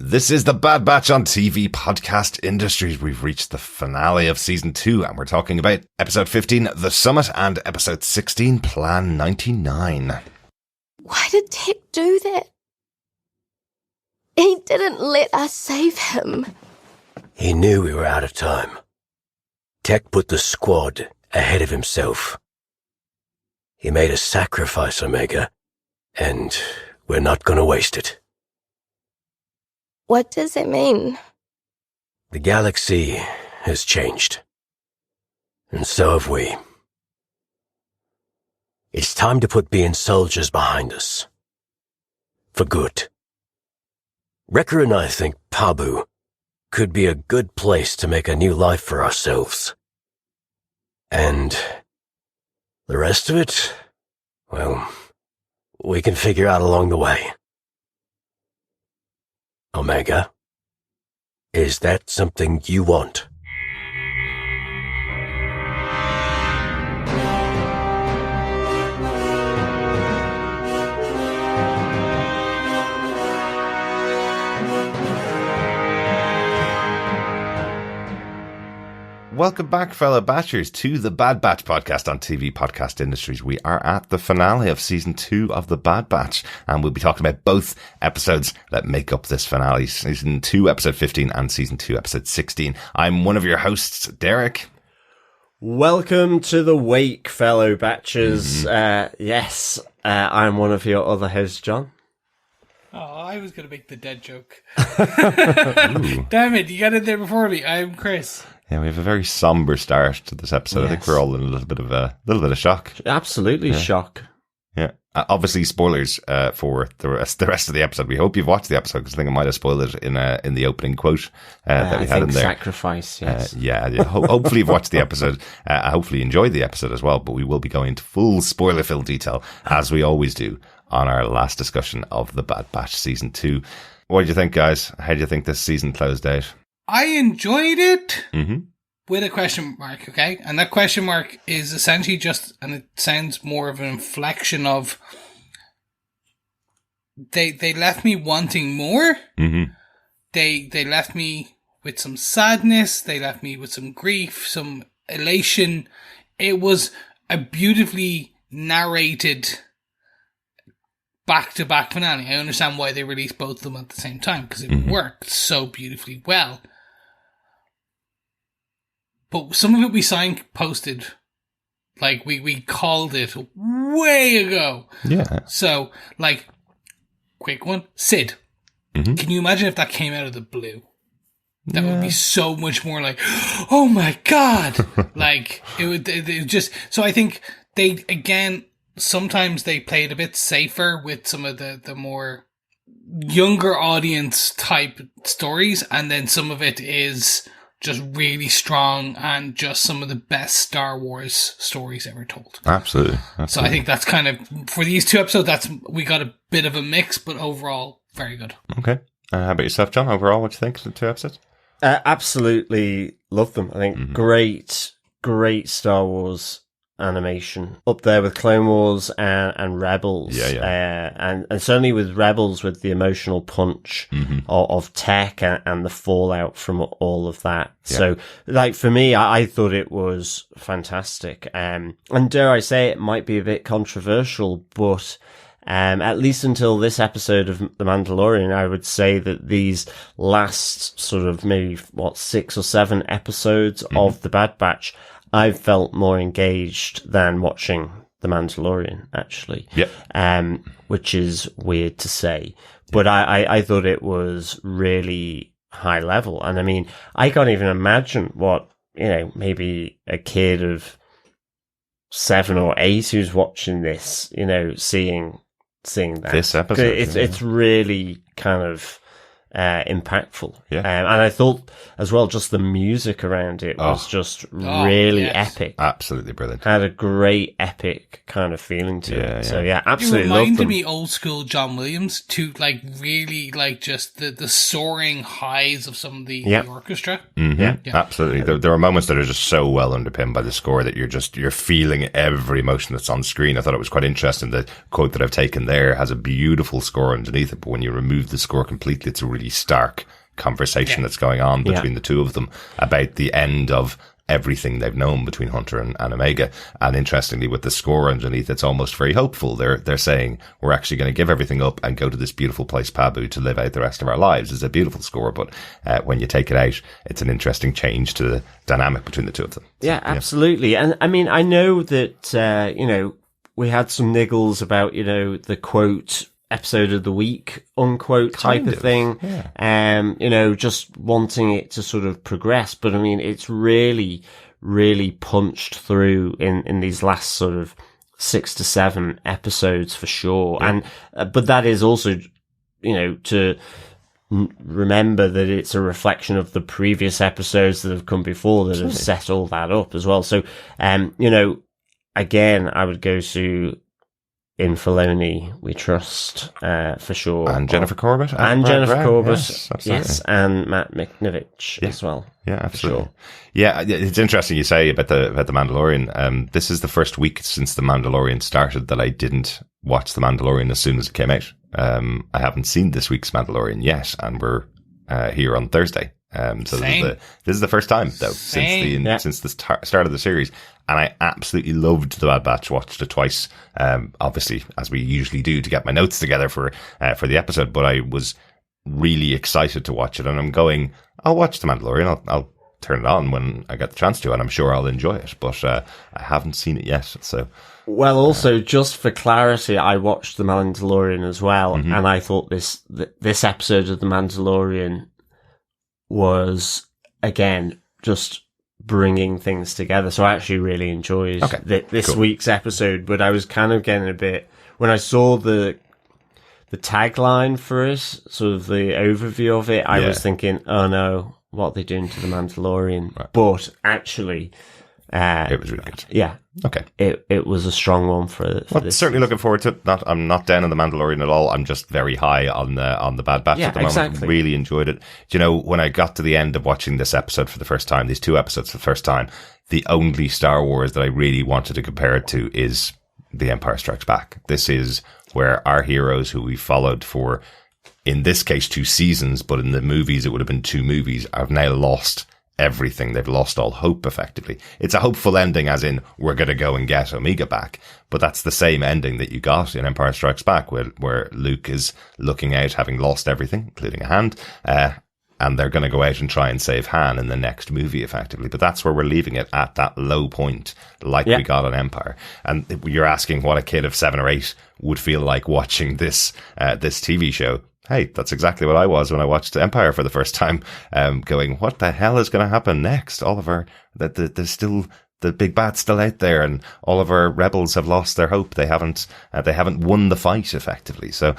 This is the Bad Batch on TV podcast industries. We've reached the finale of season 2 and we're talking about episode 15, The Summit, and episode 16, Plan 99. Why did Tech do that? He didn't let us save him. He knew we were out of time. Tech put the squad ahead of himself. He made a sacrifice, Omega, and we're not going to waste it. What does it mean? The galaxy has changed. And so have we. It's time to put being soldiers behind us. For good. Wrecker and I think Pabu could be a good place to make a new life for ourselves. And the rest of it, well, we can figure out along the way. Omega, is that something you want? Welcome back, fellow Batchers, to the Bad Batch podcast on TV podcast industries. We are at the finale of season 2 of the Bad Batch, and we'll be talking about both episodes that make up this finale, season 2 episode 15 and season 2 episode 16. I'm one of your hosts, Derek. Welcome to the wake, fellow Batchers. I'm one of your other hosts, John. Oh, I was going to make the dead joke. Damn it, you got in there before me. I'm Chris. Yeah, we have a very somber start to this episode. Yes. I think we're all in a little bit of shock. Absolutely shock. Yeah. Obviously, spoilers for the rest of the episode. We hope you've watched the episode because I think I might have spoiled it in the opening quote that we had in there. Sacrifice, yes. Hopefully you've watched the episode. Hopefully you enjoyed the episode as well. But we will be going into full spoiler-filled detail, as we always do, on our last discussion of the Bad Batch season 2. What do you think, guys? How do you think this season closed out? I enjoyed it with a question mark, okay? And that question mark is essentially just, and it sounds more of an inflection of, they left me wanting more. Mm-hmm. They left me with some sadness. They left me with some grief, some elation. It was a beautifully narrated back-to-back finale. I understand why they released both of them at the same time, because it worked so beautifully well. But some of it we signposted, like we called it way ago. Yeah. So, like, quick one, Sid. Mm-hmm. Can you imagine if that came out of the blue? That would be so much more like, oh my god! Like, it would just, so I think they, again, sometimes they played a bit safer with some of the more younger audience type stories, and then some of it is just really strong and just some of the best Star Wars stories ever told. Absolutely. So I think that's kind of, for these 2 episodes, we got a bit of a mix, but overall, very good. Okay. How about yourself, John? Overall, what do you think of the 2 episodes? Absolutely love them. I think great Star Wars animation, up there with Clone Wars and Rebels. And certainly with Rebels, with the emotional punch of Tech and the fallout from all of that. Yeah. So, like, for me, I thought it was fantastic. And dare I say, it might be a bit controversial, but at least until this episode of The Mandalorian, I would say that these last sort of maybe 6 or 7 episodes of The Bad Batch, I've felt more engaged than watching The Mandalorian, actually. Yep. Which is weird to say. But I thought it was really high level. And I mean, I can't even imagine what, maybe a kid of 7 or 8 who's watching this, seeing that. This episode. It's really kind of impactful. Yeah. And I thought as well, just the music around it was just really epic. Absolutely brilliant. Had a great epic kind of feeling to it. So absolutely it loved reminded them. me old school John Williams to like really like just the soaring highs of some of the orchestra. Mm-hmm. Yeah, absolutely. There are moments that are just so well underpinned by the score that you're feeling every emotion that's on screen. I thought it was quite interesting. The quote that I've taken there has a beautiful score underneath it, but when you remove the score completely, it's a really really stark conversation that's going on between the two of them about the end of everything they've known between Hunter and Omega. And interestingly, with the score underneath, it's almost very hopeful. They're saying we're actually going to give everything up and go to this beautiful place, Pabu, to live out the rest of our lives. It's a beautiful score, but when you take it out, it's an interesting change to the dynamic between the two of them. Yeah, absolutely. And I mean, I know that, we had some niggles about, the quote episode of the week, unquote type of thing. Yeah. Just wanting it to sort of progress. But I mean, it's really, really punched through in these last sort of 6 to 7 episodes for sure. Yeah. And, but that is also, to remember that it's a reflection of the previous episodes that have come before that have set all that up as well. So, again, I would go to In Filoni, we trust, for sure. And Jennifer Corbett. And Jennifer Corbett. Yes, and Matt Micknovich as well. Yeah, absolutely. Sure. Yeah, it's interesting you say about the Mandalorian. This is the first week since The Mandalorian started that I didn't watch The Mandalorian as soon as it came out. I haven't seen this week's Mandalorian yet, and we're here on Thursday. So this is the first time though since the start of the series, and I absolutely loved The Bad Batch. Watched it twice, obviously as we usually do, to get my notes together for the episode. But I was really excited to watch it, and I'm going, I'll watch The Mandalorian. I'll turn it on when I get the chance to, and I'm sure I'll enjoy it. But I haven't seen it yet, so. Well, also, just for clarity, I watched The Mandalorian as well, and I thought this episode of The Mandalorian was, again, just bringing things together. So I actually really enjoyed this week's episode, but I was kind of getting a bit, when I saw the tagline for it, sort of the overview of it, I was thinking, oh no, what are they doing to The Mandalorian? Right. But actually, it was really good. Yeah. Okay. It was a strong one for this. Certainly looking forward to it. I'm not down on The Mandalorian at all. I'm just very high on the Bad Batch at the moment. Exactly. Really enjoyed it. When I got to the end of watching this episode for the first time, these 2 episodes for the first time, the only Star Wars that I really wanted to compare it to is The Empire Strikes Back. This is where our heroes, who we followed for, in this case, 2 seasons, but in the movies it would have been 2 movies, have now lost everything. They've lost all hope, effectively. It's a hopeful ending, as in, we're going to go and get Omega back. But that's the same ending that you got in Empire Strikes Back, where Luke is looking out, having lost everything, including a hand, and they're going to go out and try and save Han in the next movie, effectively. But that's where we're leaving it, at that low point, like we got on Empire. And you're asking what a kid of 7 or 8 would feel like watching this TV show. Hey, that's exactly what I was when I watched Empire for the first time, going, what the hell is going to happen next? Oliver, there's still, the big bad's still out there, and all of our rebels have lost their hope. They haven't won the fight, effectively. So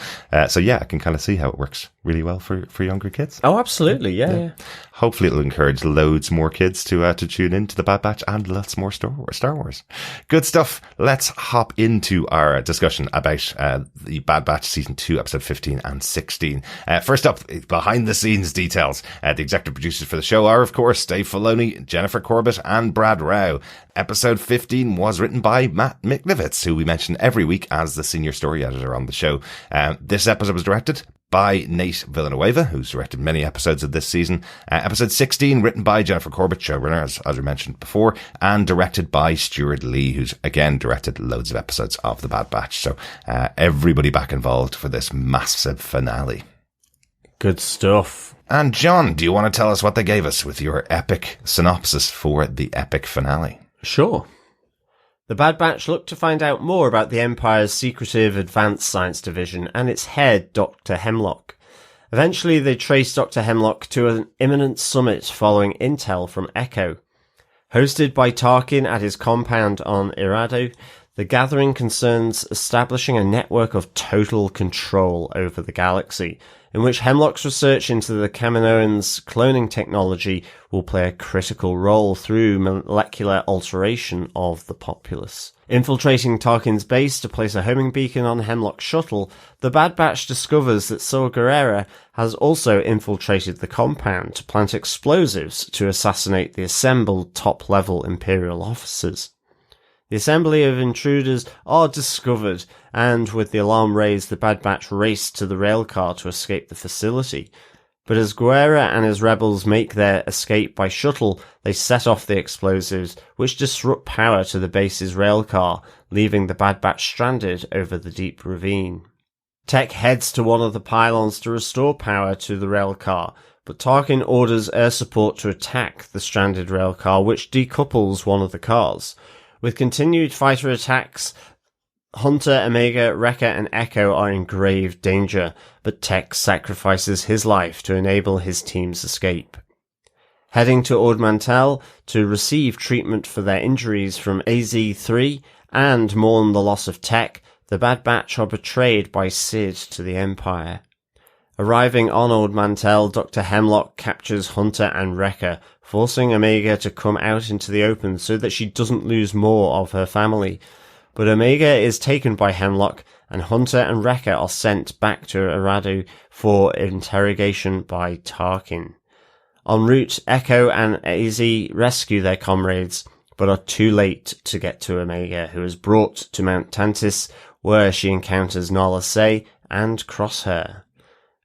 yeah, I can kind of see how it works really well for younger kids. Oh, absolutely. Yeah. Hopefully it'll encourage loads more kids to tune in to the Bad Batch and lots more Star Wars. Good stuff. Let's hop into our discussion about the Bad Batch Season 2, Episode 15 and 16. First up, behind the scenes details. The executive producers for the show are, of course, Dave Filoni, Jennifer Corbett and Brad Rao. Episode 15 was written by Matt Micknovich, who we mention every week as the senior story editor on the show. This episode was directed by Nate Villanueva, who's directed many episodes of this season. Episode 16, written by Jennifer Corbett, showrunner, as we mentioned before, and directed by Stuart Lee, who's again directed loads of episodes of The Bad Batch. So everybody back involved for this massive finale. Good stuff. And John, do you want to tell us what they gave us with your epic synopsis for the epic finale? Sure. The Bad Batch looked to find out more about the Empire's secretive Advanced Science Division and its head, Dr. Hemlock. Eventually, they traced Dr. Hemlock to an imminent summit following intel from Echo. Hosted by Tarkin at his compound on Irado, the gathering concerns establishing a network of total control over the galaxy, in which Hemlock's research into the Kaminoans' cloning technology will play a critical role through molecular alteration of the populace. Infiltrating Tarkin's base to place a homing beacon on Hemlock's shuttle, the Bad Batch discovers that Saw Gerrera has also infiltrated the compound to plant explosives to assassinate the assembled top-level Imperial officers. The assembly of intruders are discovered, and with the alarm raised, the Bad Batch race to the railcar to escape the facility. But as Guerra and his rebels make their escape by shuttle, they set off the explosives, which disrupt power to the base's railcar, leaving the Bad Batch stranded over the deep ravine. Tech heads to one of the pylons to restore power to the railcar, but Tarkin orders air support to attack the stranded railcar, which decouples one of the cars. With continued fighter attacks, Hunter, Omega, Wrecker, and Echo are in grave danger, but Tech sacrifices his life to enable his team's escape. Heading to Ord Mantell to receive treatment for their injuries from AZ-3 and mourn the loss of Tech, the Bad Batch are betrayed by Sid to the Empire. Arriving on Ord Mantell, Dr. Hemlock captures Hunter and Wrecker, forcing Omega to come out into the open so that she doesn't lose more of her family. But Omega is taken by Hemlock, and Hunter and Wrecker are sent back to Aradu for interrogation by Tarkin. En route, Echo and AZ rescue their comrades, but are too late to get to Omega, who is brought to Mount Tantiss, where she encounters Nala Se and Crosshair.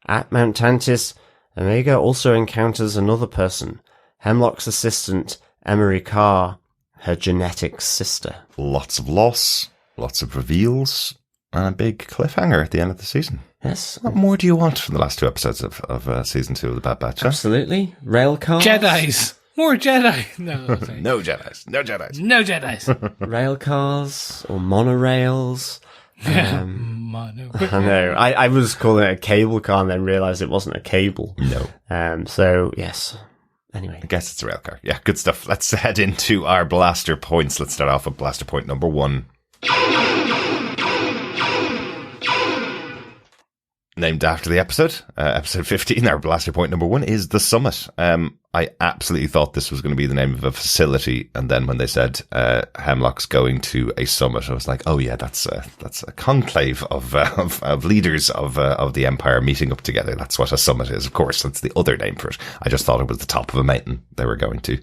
At Mount Tantiss, Omega also encounters another person, Hemlock's assistant, Emery Carr, her genetic sister. Lots of loss, lots of reveals, and a big cliffhanger at the end of the season. Yes. What more do you want from the last 2 episodes of season 2 of The Bad Batch? Absolutely. Railcars. Jedis. More Jedi. No, No Jedis. No Jedis. no Jedis. Railcars or monorails. Mono. I know. I was calling it a cable car and then realised it wasn't a cable. No. So, yes. Anyway. I guess it's a railcar. Yeah, good stuff. Let's head into our blaster points. Let's start off with blaster point number 1. Named after the episode, episode 15, our blaster point number 1 is The Summit. I absolutely thought this was going to be the name of a facility, and then when they said Hemlock's going to a summit, I was like, oh yeah, that's a conclave of leaders of the Empire meeting up together. That's what a summit is, of course. That's the other name for it. I just thought it was the top of a mountain they were going to,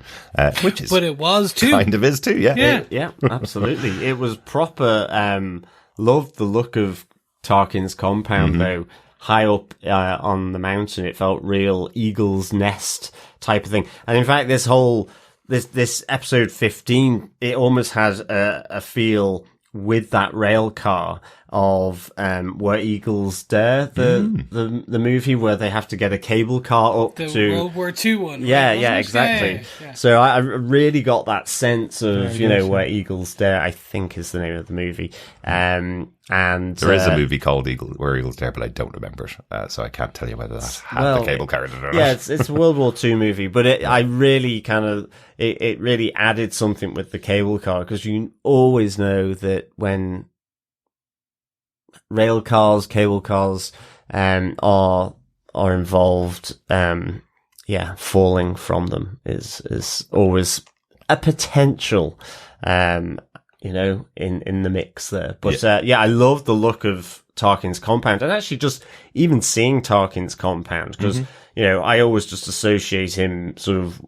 which is, but it was too. Kind of is too, yeah. Yeah, absolutely. It was proper. Loved the look of Tarkin's compound, though. High up on the mountain, it felt real eagle's nest type of thing. And in fact, this episode 15, it almost has a feel with that rail car of Where Eagles Dare, the movie where they have to get a cable car up the to World War II one. Yeah, right? yeah, exactly. Yeah. So I really got that sense of Where Eagles Dare, I think is the name of the movie. And there is a movie called Where Eagles Dare, but I don't remember it, so I can't tell you whether that had the cable car in it or not. Yeah, it's a World War II movie, but I really it really added something with the cable car, because you always know that when rail cars, cable cars are involved, falling from them is always a potential in the mix there. But I love the look of Tarkin's compound, and actually just even seeing Tarkin's compound, because I always just associate him sort of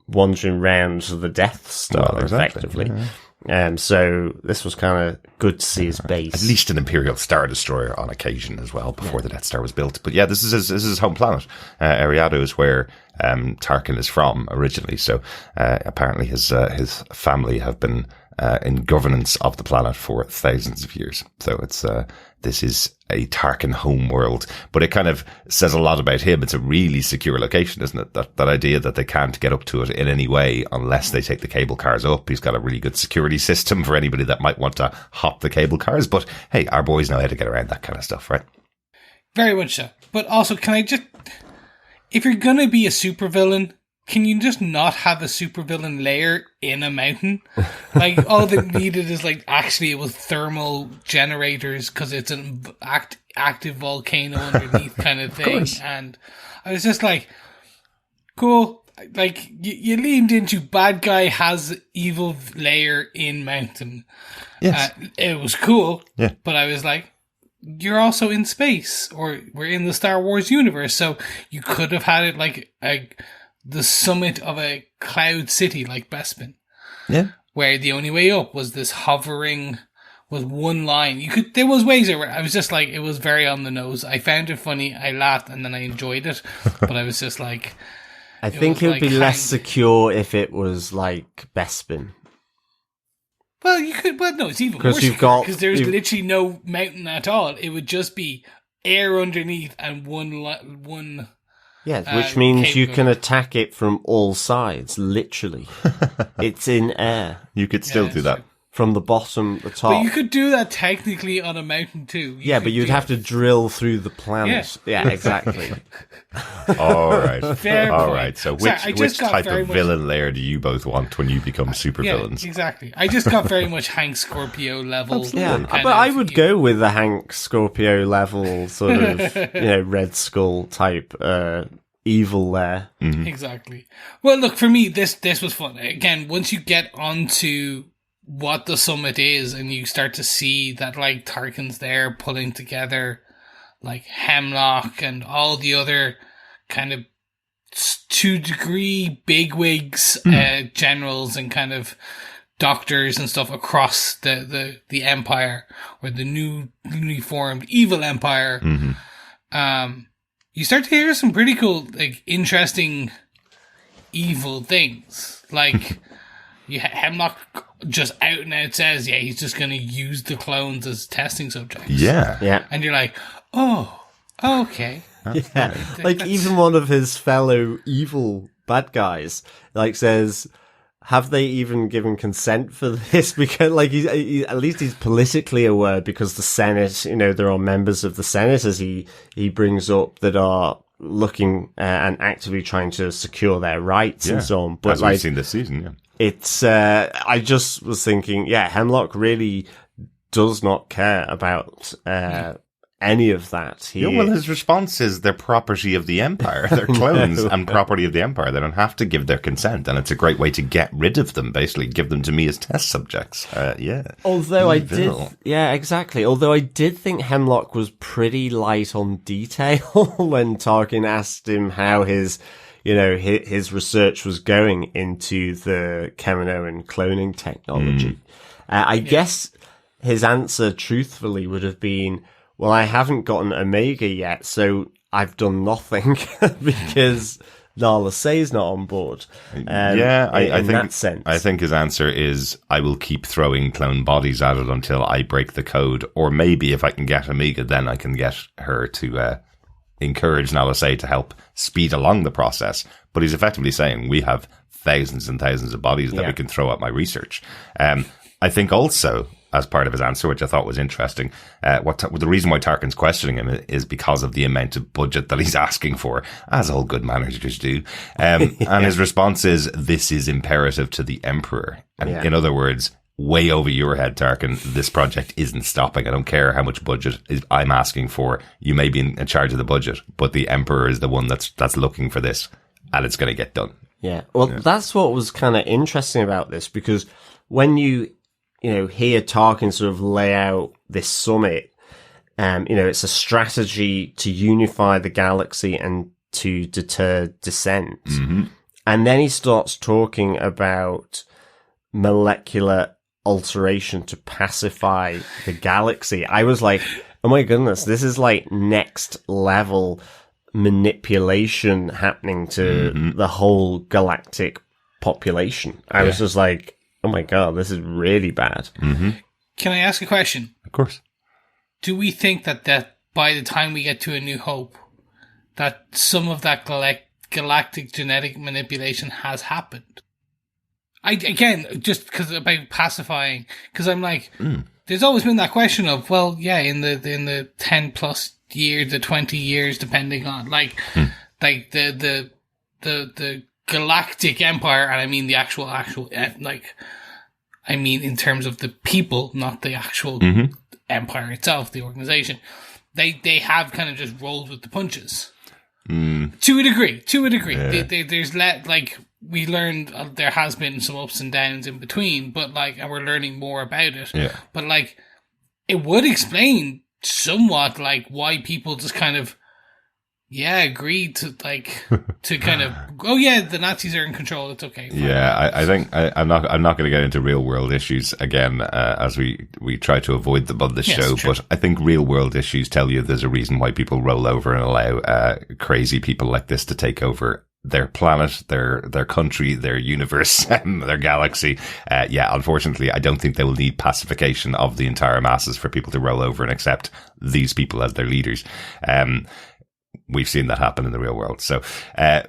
wandering around the Death Star, effectively. Yeah. So this was kind of good to see his base. At least an Imperial Star Destroyer on occasion as well, before the Death Star was built. But yeah, this is his home planet. Ariado is where Tarkin is from originally. So apparently his family have been in governance of the planet for thousands of years. So this is a Tarkin home world, but it kind of says a lot about him. It's a really secure location, isn't it? That idea that they can't get up to it in any way unless they take the cable cars up. He's got a really good security system for anybody that might want to hop the cable cars. But hey, our boys know how to get around that kind of stuff, right? Very much so. But also, can I just, if you're going to be a supervillain, can you just not have a supervillain lair in a mountain? Like, all that needed is, actually it was thermal generators because it's an active volcano underneath kind of thing. And I was just like, cool. Like, you leaned into bad guy has evil lair in mountain. Yes. It was cool. Yeah. But I was like, you're also in space, or we're in the Star Wars universe. So you could have had it like the summit of a cloud city like Bespin. Yeah. Where the only way up was this hovering was one line. There was ways around. I was just like, it was very on the nose. I found it funny. I laughed and then I enjoyed it. But I was just like, I think it would be less secure if it was like Bespin. Well, you could, but no, it's even worse because there's literally no mountain at all. It would just be air underneath and one. Yeah, which means you can attack it from all sides, literally. It's in air. You could still do that. From the bottom, the top. But you could do that technically on a mountain too. But you'd have to drill through the planet. Yeah, exactly. All right. Fair All point. right. So which type of villain layer do you both want when you become supervillains? Yeah, exactly. I just got very much Hank Scorpio level. But I would go with the Hank Scorpio level sort of, Red Skull type evil there. Mm-hmm. Exactly. Well, look, for me, this was fun. Again, once you get onto what the summit is and you start to see that like Tarkin's there pulling together like Hemlock and all the other kind of 2-degree bigwigs, generals and kind of doctors and stuff across the Empire, or the newly formed evil Empire. You start to hear some pretty cool, like, interesting evil things. Like, Hemlock just out and out says, he's just going to use the clones as testing subjects. Yeah. And you're like, oh, okay. Like, even one of his fellow evil bad guys, like, says, have they even given consent for this? Because, like, at least he's politically aware, because the Senate, there are members of the Senate, as he brings up, that are looking and actively trying to secure their rights and so on. But as we've seen this season, it's, I just was thinking, Hemlock really does not care about, any of that. His response is they're property of the Empire. They're clones and property of the Empire. They don't have to give their consent, and it's a great way to get rid of them, basically. Give them to me as test subjects. Although Although I did think Hemlock was pretty light on detail when Tarkin asked him how his research was going into the Kaminoan cloning technology. I guess his answer, truthfully, would have been, well, I haven't gotten Omega yet, so I've done nothing because Nala Say's not on board. I think that sense. I think his answer is, I will keep throwing clone bodies at it until I break the code, or maybe if I can get Omega, then I can get her to encourage Nala Say to help speed along the process. But he's effectively saying, we have thousands and thousands of bodies that we can throw at my research. I think also, as part of his answer, which I thought was interesting, the reason why Tarkin's questioning him is because of the amount of budget that he's asking for, as all good managers do. And his response is, this is imperative to the Emperor. And in other words, way over your head, Tarkin, this project isn't stopping. I don't care how much budget I'm asking for. You may be in charge of the budget, but the Emperor is the one that's looking for this, and it's going to get done. Yeah. Well, that's what was kind of interesting about this, because when you hear Tarkin sort of lay out this summit, it's a strategy to unify the galaxy and to deter dissent. Mm-hmm. And then he starts talking about molecular alteration to pacify the galaxy. I was like, oh my goodness, this is like next level manipulation happening to the whole galactic population. I was just like, oh my god, this is really bad. Mm-hmm. Can I ask a question? Of course. Do we think that by the time we get to A New Hope, that some of that galactic genetic manipulation has happened? Just because about pacifying, because I'm like, there's always been that question of, well, in the 10 plus years, the 20 years, depending on like the galactic empire, and I mean the actual I mean in terms of the people, not the actual empire itself, the organization. They have kind of just rolled with the punches to a degree. There's we learned there has been some ups and downs in between, but and we're learning more about it. Yeah. But it would explain somewhat why people just kind of Yeah, agreed to to kind of. Oh yeah, the Nazis are in control. It's okay. Fine. Yeah, I think I'm not going to get into real world issues again, as we try to avoid them on this show. True. But I think real world issues tell you there's a reason why people roll over and allow crazy people like this to take over their planet, their country, their universe, their galaxy. Unfortunately, I don't think they will need pacification of the entire masses for people to roll over and accept these people as their leaders. We've seen that happen in the real world. So,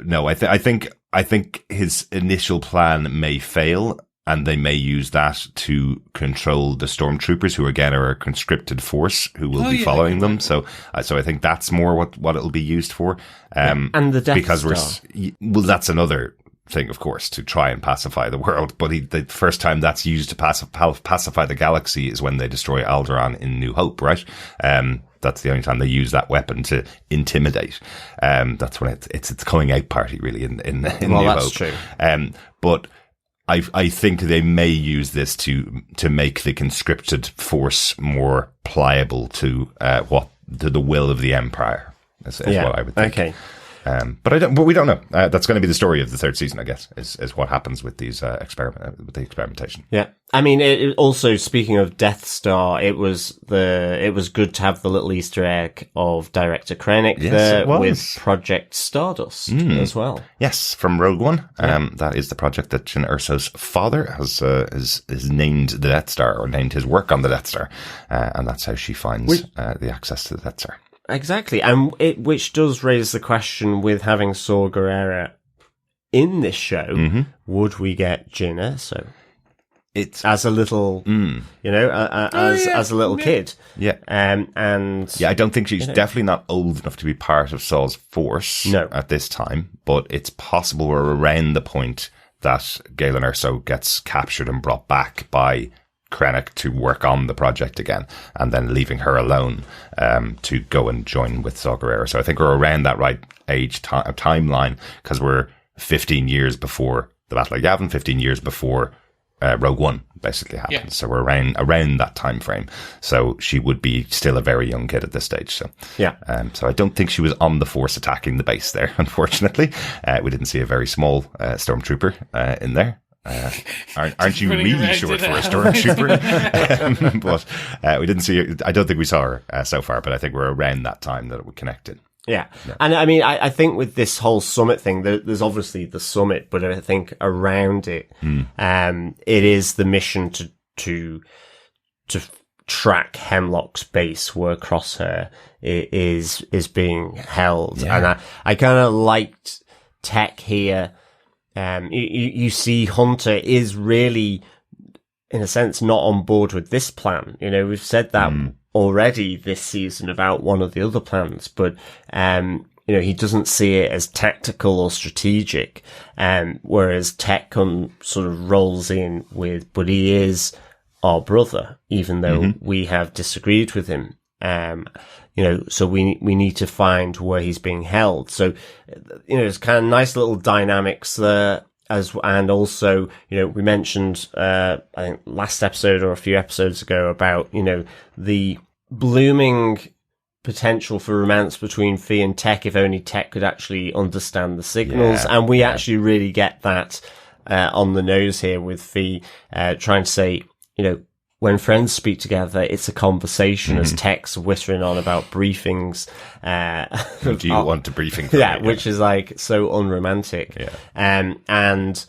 no, I think his initial plan may fail, and they may use that to control the stormtroopers, who again are a conscripted force who will be following them. So I think that's more what it'll be used for. And the Death Star. That's another thing, of course, to try and pacify the world. But the first time that's used to pacify the galaxy is when they destroy Alderaan in New Hope, right? That's the only time they use that weapon to intimidate. That's when it's coming out party, really, in New Hope. Well, that's true. But I think they may use this to make the conscripted force more pliable to the will of the Empire. Is what I would think. Okay. But we don't know. That's going to be the story of the third season, I guess, is what happens with these with the experimentation. Yeah, I mean, it also, speaking of Death Star, it was good to have the little Easter egg of Director Krennic there with Project Stardust as well. Yes, from Rogue One. That is the project that Jyn Erso's father has named the Death Star, or named his work on the Death Star, and that's how she finds the access to the Death Star. Exactly, and which does raise the question with having Saw Gerrera in this show, would we get Jyn Erso? It's as a little, as a little kid. Yeah. And I don't think she's definitely not old enough to be part of Saw's force at this time, but it's possible we're around the point that Galen Erso gets captured and brought back by Krennic to work on the project again, and then leaving her alone to go and join with Saw Gerrera. So I think we're around that right age timeline, because we're 15 years before the Battle of Yavin, 15 years before Rogue One basically happened. Yeah. So we're around that time frame. So she would be still a very young kid at this stage. So so I don't think she was on the Force attacking the base there. Unfortunately, we didn't see a very small stormtrooper in there. Aren't you really short for a stormtrooper? But we didn't see it. I don't think we saw her so far, but I think we're around that time that it connected. Yeah. And I mean, I think with this whole summit thing, there's obviously the summit, but I think around it, it is the mission to track Hemlock's base where Crosshair is being held. Yeah. And I kind of liked Tech here. You see Hunter is really, in a sense, not on board with this plan. You know, we've said that already this season about one of the other plans, but, he doesn't see it as tactical or strategic. Whereas Tech sort of rolls in with, but he is our brother, even though we have disagreed with him. So we need to find where he's being held. So, it's kind of nice little dynamics there and also, we mentioned, I think last episode or a few episodes ago about, the blooming potential for romance between Fee and Tech, if only Tech could actually understand the signals. Yeah, and we actually really get that, on the nose here with Fee, trying to say, when friends speak together, it's a conversation, as Tech's whittering on about briefings. Do you want a briefing? Which is like so unromantic. Yeah. And,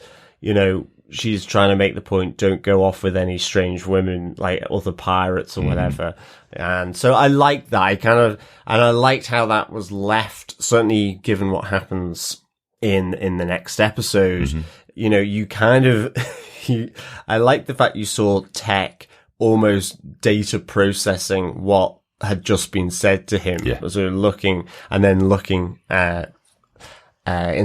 she's trying to make the point, don't go off with any strange women, like other pirates or whatever. And so I liked that. I liked how that was left, certainly given what happens in the next episode. You kind of, I like the fact you saw Tech almost data processing what had just been said to him, sort of looking in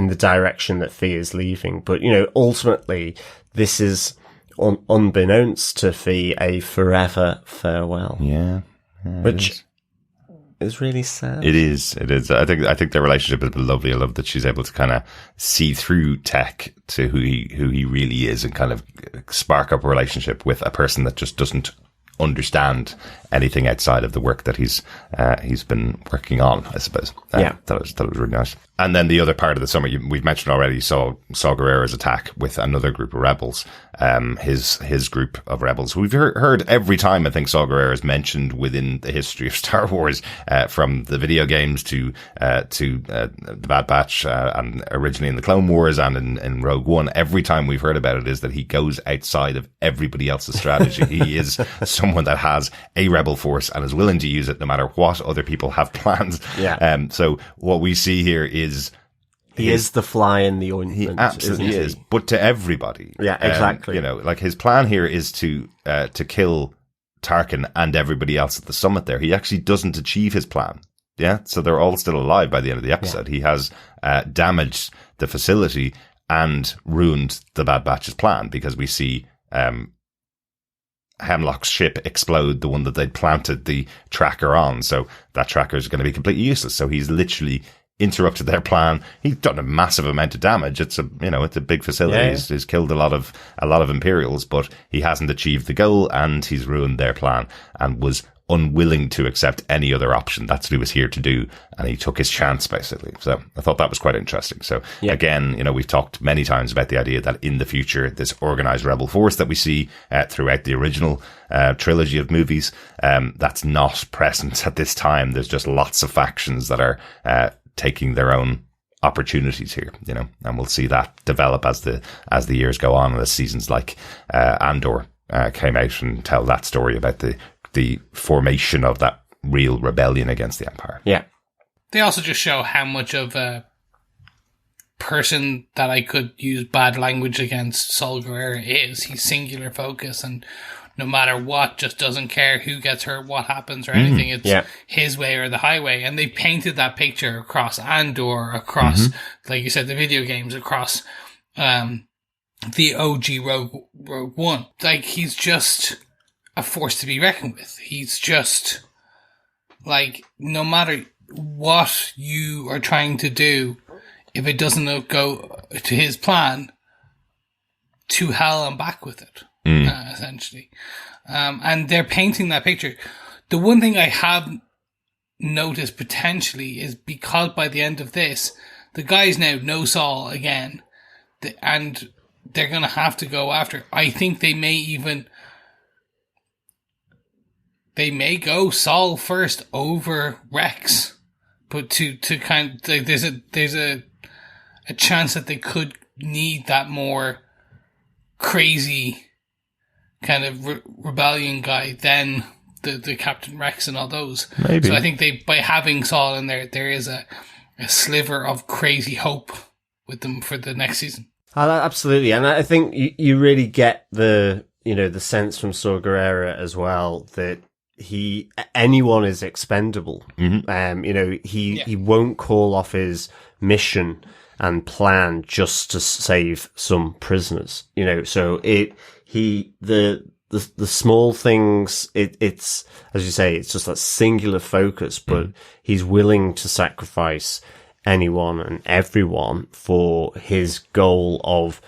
the direction that Fee is leaving. But, ultimately, this is, unbeknownst to Fee, a forever farewell. Yeah. Which is really sad. It is. I think their relationship has been lovely. I love that she's able to kind of see through Tech to who he really is, and kind of spark up a relationship with a person that just doesn't understand anything outside of the work that he's been working on, I suppose. That was really nice. And then the other part of the summer, we've mentioned already, Saw Gerrera's attack with another group of rebels. His group of rebels. We've heard every time I think Saw Gerrera is mentioned within the history of Star Wars, from the video games to the Bad Batch, and originally in the Clone Wars and in Rogue One. Every time we've heard about it is that he goes outside of everybody else's strategy. He is someone that has a rebel force and is willing to use it no matter what other people have planned. Yeah. So what we see here is he is the fly in the ointment. He absolutely is, but to everybody. Yeah, exactly. Like his plan here is to kill Tarkin and everybody else at the summit there. He actually doesn't achieve his plan. Yeah. So they're all still alive by the end of the episode. Yeah. He has damaged the facility and ruined the Bad Batch's plan, because we see Hemlock's ship explode, the one that they'd planted the tracker on. So that tracker is going to be completely useless. So he's literally interrupted their plan. He's done a massive amount of damage. It's a big facility. Yeah. He's killed a lot of Imperials, but he hasn't achieved the goal, and he's ruined their plan and was unwilling to accept any other option. That's what he was here to do, and he took his chance, basically. So I thought that was quite interesting. So again, we've talked many times about the idea that in the future, this organized rebel force that we see throughout the original trilogy of movies, that's not present at this time. There's just lots of factions that are taking their own opportunities here, and we'll see that develop as the years go on, and as seasons like Andor came out and tell that story about the formation of that real rebellion against the Empire. Yeah. They also just show how much of a person that I could use bad language against Saw Gerrera is. He's singular focus, and no matter what, just doesn't care who gets hurt, what happens, or anything. It's his way or the highway. And they painted that picture across Andor, across, like you said, the video games, across the OG Rogue One. Like, he's just a force to be reckoned with. He's just, like, no matter what you are trying to do, if it doesn't go to his plan, to hell and back with it. Essentially. And they're painting that picture. The one thing I have noticed potentially is, because by the end of this, the guys now know Saul again, and they're going to have to go after. I think they may go Saul first over Rex, but to kind of, like, there's a chance that they could need that more crazy kind of rebellion guy than the Captain Rex and all those. Maybe. So I think by having Saul in there is a sliver of crazy hope with them for the next season. Absolutely. And I think you really get the sense from Saw Gerrera as well that anyone is expendable. He won't call off his mission and plan just to save some prisoners. So the small things, it's, as you say, it's just that singular focus, but he's willing to sacrifice anyone and everyone for his goal of,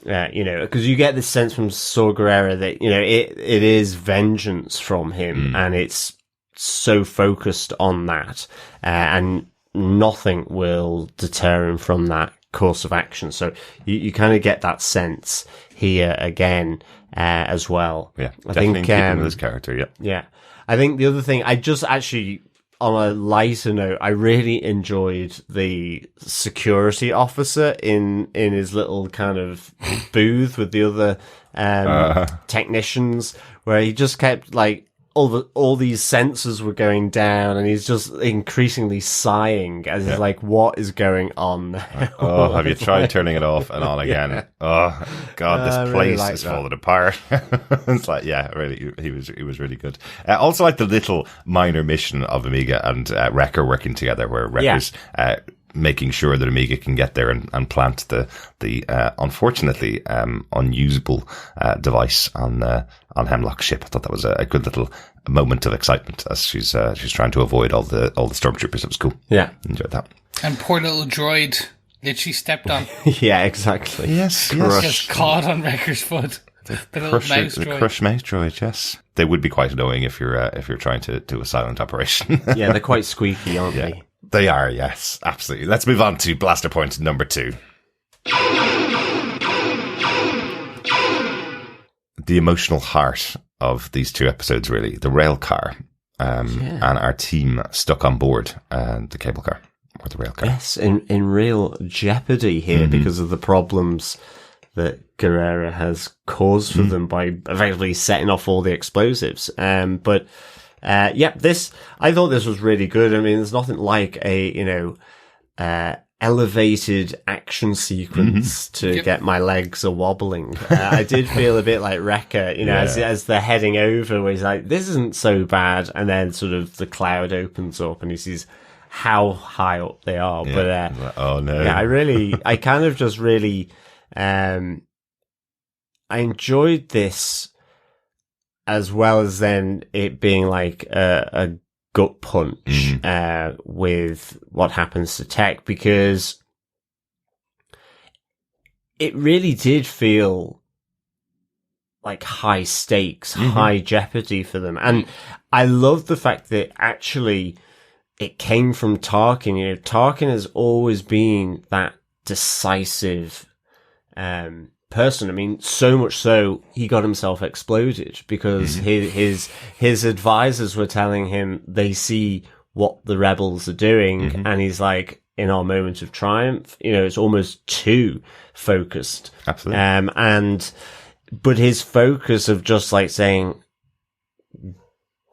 because you get this sense from Saw Gerrera that, it is vengeance from him, and it's so focused on that, and nothing will deter him from that course of action. So you kind of get that sense here again, as well. Yeah, I think keeping with his character. Yeah. Yeah. I think the other thing, I just actually, on a lighter note, I really enjoyed the security officer in his little kind of booth with the other technicians, where he just kept, like, all these sensors were going down, and he's just increasingly sighing as he's like, what is going on now? Oh, have you tried turning it off and on again? Yeah. Oh God, this place is falling apart. It's like, really, he was really good. Also, like the little minor mission of Amiga and Wrecker working together, where Wrecker's making sure that Amiga can get there and plant the unfortunately unusable device on Hemlock's ship. I thought that was a good little moment of excitement as she's trying to avoid all the stormtroopers. It was cool. Yeah, enjoyed that. And poor little droid literally stepped on. Yeah, exactly. Yes. Just caught on Wrecker's foot. The mouse droid. The crush mouse droid, yes. They would be quite annoying if you're trying to do a silent operation. Yeah, they're quite squeaky, aren't they? They are, yes, absolutely. Let's move on to blaster point number 2. The emotional heart of these 2 episodes, really. The rail car and our team stuck on board the cable car or the rail car. Yes, in real jeopardy here because of the problems that Guerrera has caused for them by effectively setting off all the explosives. I thought this was really good. I mean, there's nothing like a, elevated action sequence to get my legs a wobbling. I did feel a bit like Wrecker, as they're heading over, where he's like, this isn't so bad. And then sort of the cloud opens up and he sees how high up they are. Yeah. But, oh no. Yeah, I kind of just really, I enjoyed this, as well as then it being like a gut punch with what happens to Tech, because it really did feel like high stakes, high jeopardy for them. And I love the fact that actually it came from Tarkin. Tarkin has always been that decisive person. I mean, so much so he got himself exploded because his advisors were telling him they see what the rebels are doing, and he's like, in our moment of triumph, it's almost too focused. Absolutely. But his focus of just like saying,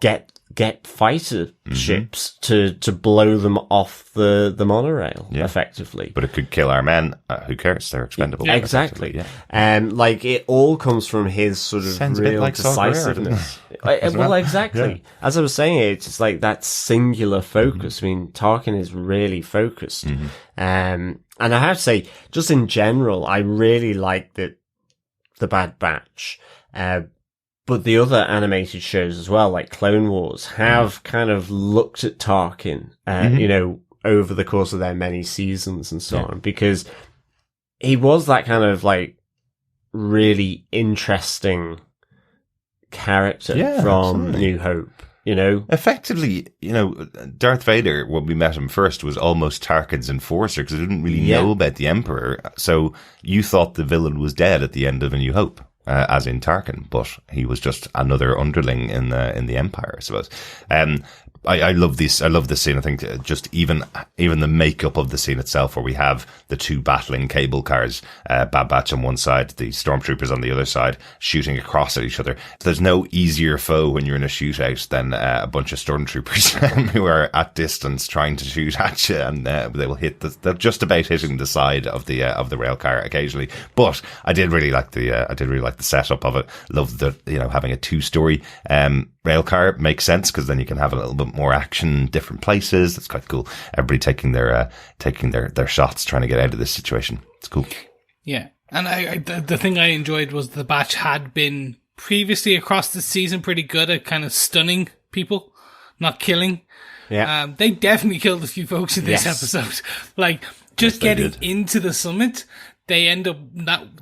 get fighter ships to blow them off the monorail effectively. But it could kill our men. Who cares? They're expendable. Yeah, exactly. Like it all comes from his sort of Sounds real like decisiveness. Well, exactly. Yeah. As I was saying, it's just like that singular focus. I mean, Tarkin is really focused. And I have to say, just in general, I really like the Bad Batch. But the other animated shows as well, like Clone Wars, have kind of looked at Tarkin, over the course of their many seasons and so on, because he was that kind of like really interesting character from New Hope, Effectively, Darth Vader, when we met him first, was almost Tarkin's enforcer because he didn't really know about the Emperor. So you thought the villain was dead at the end of A New Hope. As in Tarkin, but he was just another underling in the Empire, I suppose. I love this. I love this scene. I think just even the makeup of the scene itself, where we have the 2 battling cable cars, Bad Batch on one side, the stormtroopers on the other side, shooting across at each other. There's no easier foe when you're in a shootout than a bunch of stormtroopers who are at distance trying to shoot at you, and they will hit. They're just about hitting the side of the rail car occasionally. But I did really like the setup of it. Love the having a 2-story rail car makes sense, because then you can have a little bit more action, different places. That's quite cool. Everybody taking their shots, trying to get out of this situation. It's cool. Yeah, and the thing I enjoyed was the Batch had been previously across the season pretty good at kind of stunning people, not killing. Yeah, they definitely killed a few folks in this episode. Like just getting into the summit. They end up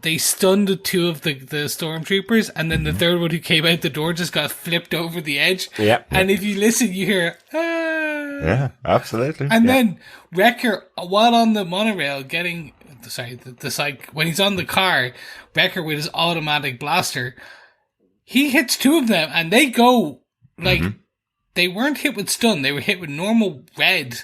they stunned 2 of the stormtroopers, and then the third one who came out the door just got flipped over the edge. Yeah. And if you listen, you hear, Yeah, absolutely. And then Wrecker, while on the monorail getting, the side, when he's on the car, Wrecker with his automatic blaster, he hits 2 of them, and they go, like, they weren't hit with stun, they were hit with normal red.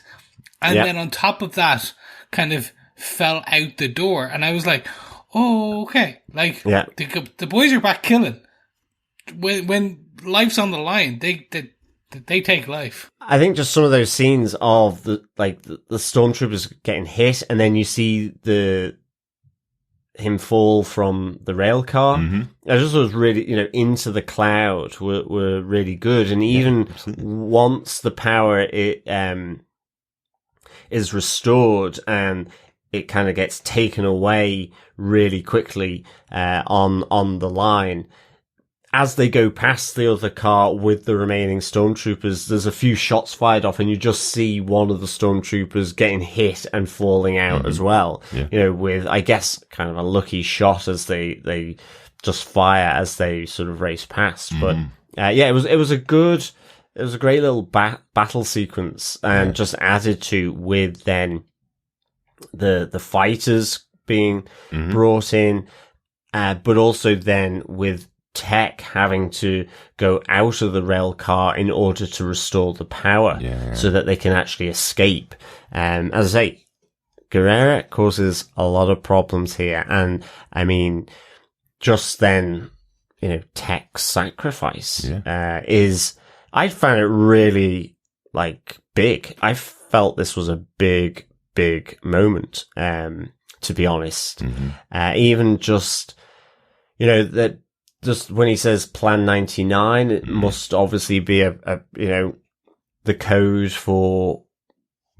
And then on top of that, kind of fell out the door, and I was like, oh, okay. Like, the boys are back killing. When life's on the line, they take life. I think just some of those scenes of the stormtroopers getting hit, and then you see him fall from the rail car. I just was really, into the cloud were really good, and even once the power is restored and it kind of gets taken away really quickly on the line. As they go past the other car with the remaining stormtroopers, there's a few shots fired off, and you just see one of the stormtroopers getting hit and falling out as well. With, I guess, kind of a lucky shot as they just fire as they sort of race past. But it was a great little battle sequence, and just added to with then the fighters being brought in, but also then with Tech having to go out of the rail car in order to restore the power so that they can actually escape. As I say, Guerrera causes a lot of problems here. And I mean, just then, Tech's sacrifice is, I found it really big. I felt this was a big moment, to be honest. Even just, that just when he says Plan 99, it must obviously be the code for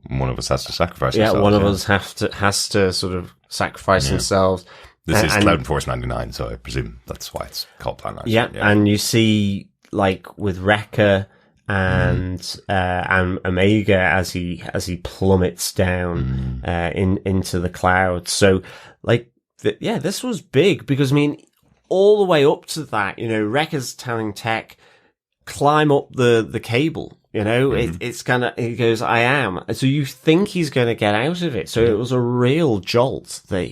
one of us has to sacrifice. Yeah, one of us has to sort of sacrifice themselves. This is Cloud and Force 99, so I presume that's why it's called Plan 99. Yeah, and you see with Wrecker and Omega as he plummets down into the clouds. So this was big, because I mean, all the way up to that, Wrecker's telling Tech, climb up the cable. It's he goes, I am. So you think he's going to get out of it. So it was a real jolt that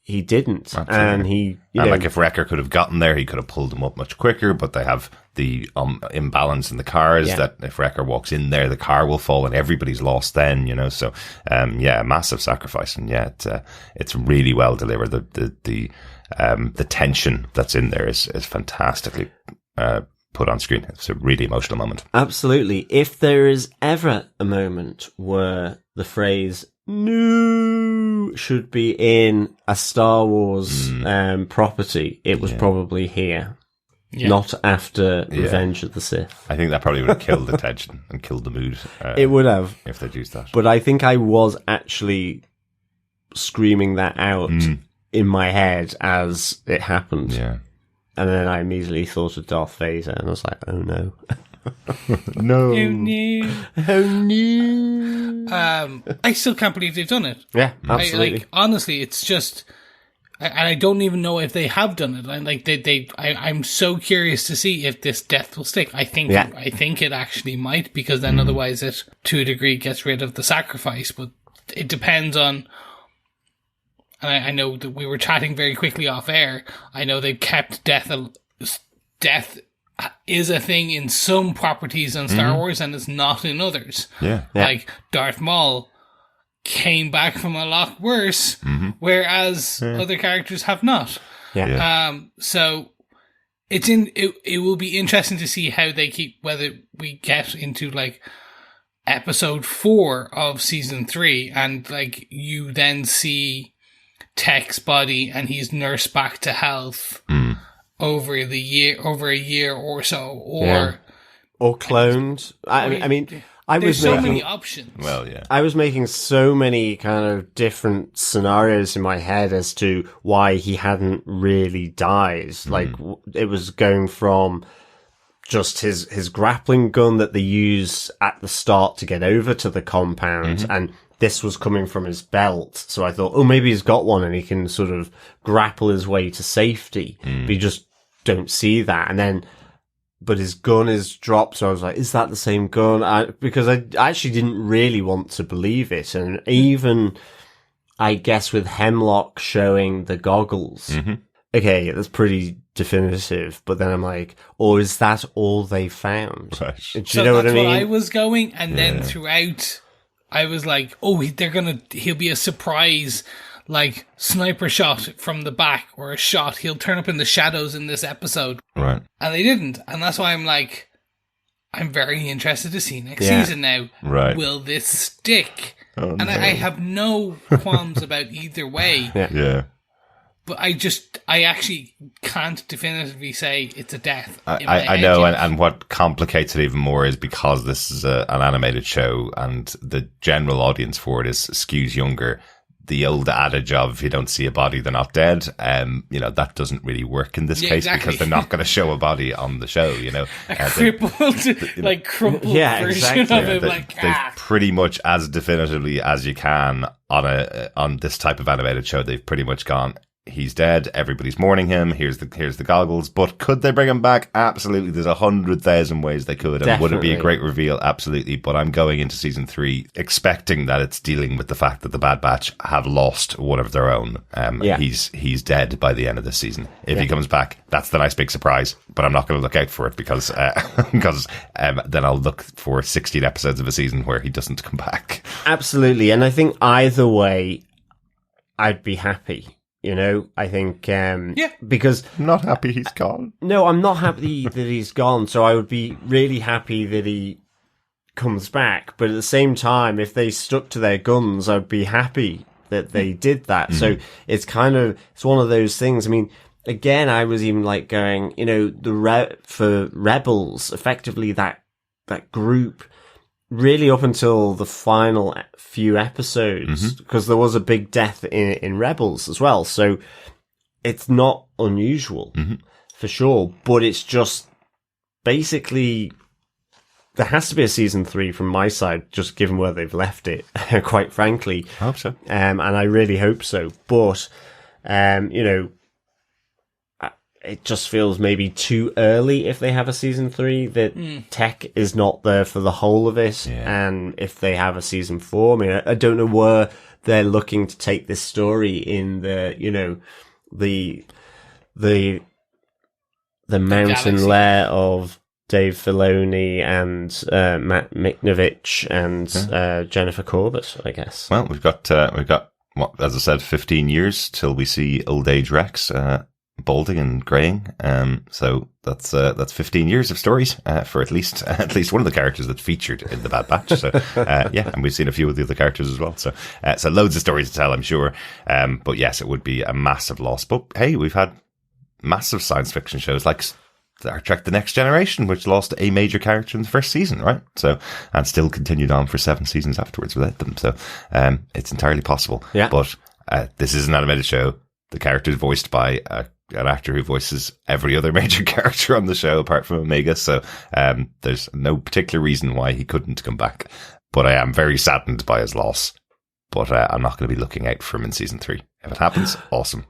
he didn't. Absolutely. And he, if Wrecker could have gotten there, he could have pulled him up much quicker, but they have the imbalance in the cars that if Wrecker walks in there, the car will fall and everybody's lost then, So, massive sacrifice. And it's really well delivered. The tension that's in there is fantastically, put on screen. It's a really emotional moment. Absolutely. If there is ever a moment where the phrase "no" should be in a Star Wars property, it was probably here. Yeah. Not after Revenge of the Sith. I think that probably would have killed the tension and killed the mood. It would have. If they'd used that. But I think I was actually screaming that out in my head as it happened. Yeah. And then I immediately thought of Darth Vader, and I was like, oh no. No. Oh no. Oh no. I still can't believe they've done it. Yeah, absolutely. Honestly, it's just, and I don't even know if they have done it. I'm so curious to see if this death will stick. I think it actually might, because then otherwise it, to a degree, gets rid of the sacrifice. But it depends on. And I know that we were chatting very quickly off air. I know they've kept death. Death is a thing in some properties on Star Wars, and it's not in others. Yeah. Like Darth Maul came back from a lot worse, whereas other characters have not. Yeah. So it will be interesting to see how they keep, whether we get into episode 4 of season 3, and you then see Tech's body and he's nursed back to health over a year or so, or cloned. I mean, there's so many options. Well, yeah, I was making so many kind of different scenarios in my head as to why he hadn't really died. It was going from just his grappling gun that they use at the start to get over to the compound, and this was coming from his belt. So I thought, maybe he's got one and he can sort of grapple his way to safety. But you just don't see that. But his gun is dropped. So I was like, is that the same gun? Because I actually didn't really want to believe it. And even, I guess, with Hemlock showing the goggles, okay, that's pretty definitive. But then I'm like, is that all they found? Right. Do you know what I mean? That's what I was going. And then throughout, I was like, he'll be a surprise, sniper shot from the back, or a shot. He'll turn up in the shadows in this episode. Right. And they didn't. And that's why I'm like, I'm very interested to see next season now. Right. Will this stick? Oh, and I have no qualms about either way. Yeah. But I actually can't definitively say it's a death. I know, and what complicates it even more is because this is an animated show and the general audience for it skews younger. The old adage of, if you don't see a body, they're not dead, that doesn't really work in this case, because they're not going to show a body on the show, A crippled, crumpled version of it. They pretty much, as definitively as you can on this type of animated show, they've pretty much gone, he's dead. Everybody's mourning him. Here's the goggles. But could they bring him back? Absolutely. There's 100,000 ways they could. And Definitely. would it be a great reveal? Absolutely. But I'm going into season 3 expecting that it's dealing with the fact that the Bad Batch have lost one of their own. He's dead by the end of this season. If he comes back, that's the nice big surprise. But I'm not going to look out for it because then I'll look for 16 episodes of a season where he doesn't come back. Absolutely. And I think either way, I'd be happy. I think, because I'm not happy he's gone. No, I'm not happy that he's gone. So I would be really happy that he comes back. But at the same time, if they stuck to their guns, I'd be happy that they did that. So it's one of those things. I mean, again, I was even like going, for Rebels, effectively that group, really up until the final few episodes, because there was a big death in Rebels as well. So it's not unusual for sure, but it's just basically there has to be a season 3 from my side, just given where they've left it, quite frankly. I hope so. And I really hope so. But, it just feels maybe too early if they have a season 3, that Tech is not there for the whole of it. Yeah. And if they have a season 4, I mean, I don't know where they're looking to take this story in the mountain lair of Dave Filoni and Matt Miknovich and Jennifer Corbett, I guess. Well, we've got what, as I said, 15 years till we see Old Age Rex balding and graying. So that's 15 years of stories for at least one of the characters that's featured in the Bad Batch. So and we've seen a few of the other characters as well. So loads of stories to tell, I'm sure. But yes, it would be a massive loss. But hey, we've had massive science fiction shows like Star Trek The Next Generation, which lost a major character in the first season, right? So, and still continued on for 7 seasons afterwards without them. So, it's entirely possible. Yeah. But, this is an animated show. The character is voiced by an actor who voices every other major character on the show apart from Omega. So, there's no particular reason why he couldn't come back. But I am very saddened by his loss. But, I'm not going to be looking out for him in season 3. If it happens, awesome.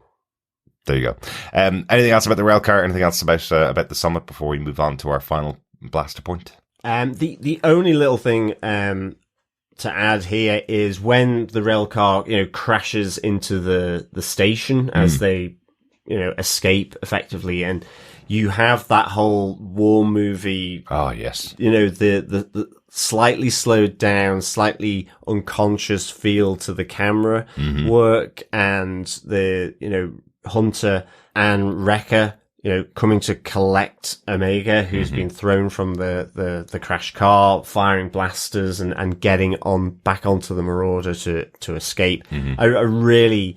There you go. Anything else about the railcar? Anything else about the summit before we move on to our final blaster point? The only little thing to add here is when the railcar crashes into the station as they escape effectively, and you have that whole war movie. Oh yes. The slightly slowed down, slightly unconscious feel to the camera work, and the Hunter and Wrecker, coming to collect Omega, who's been thrown from the crash car, firing blasters and getting back onto the Marauder to escape. I really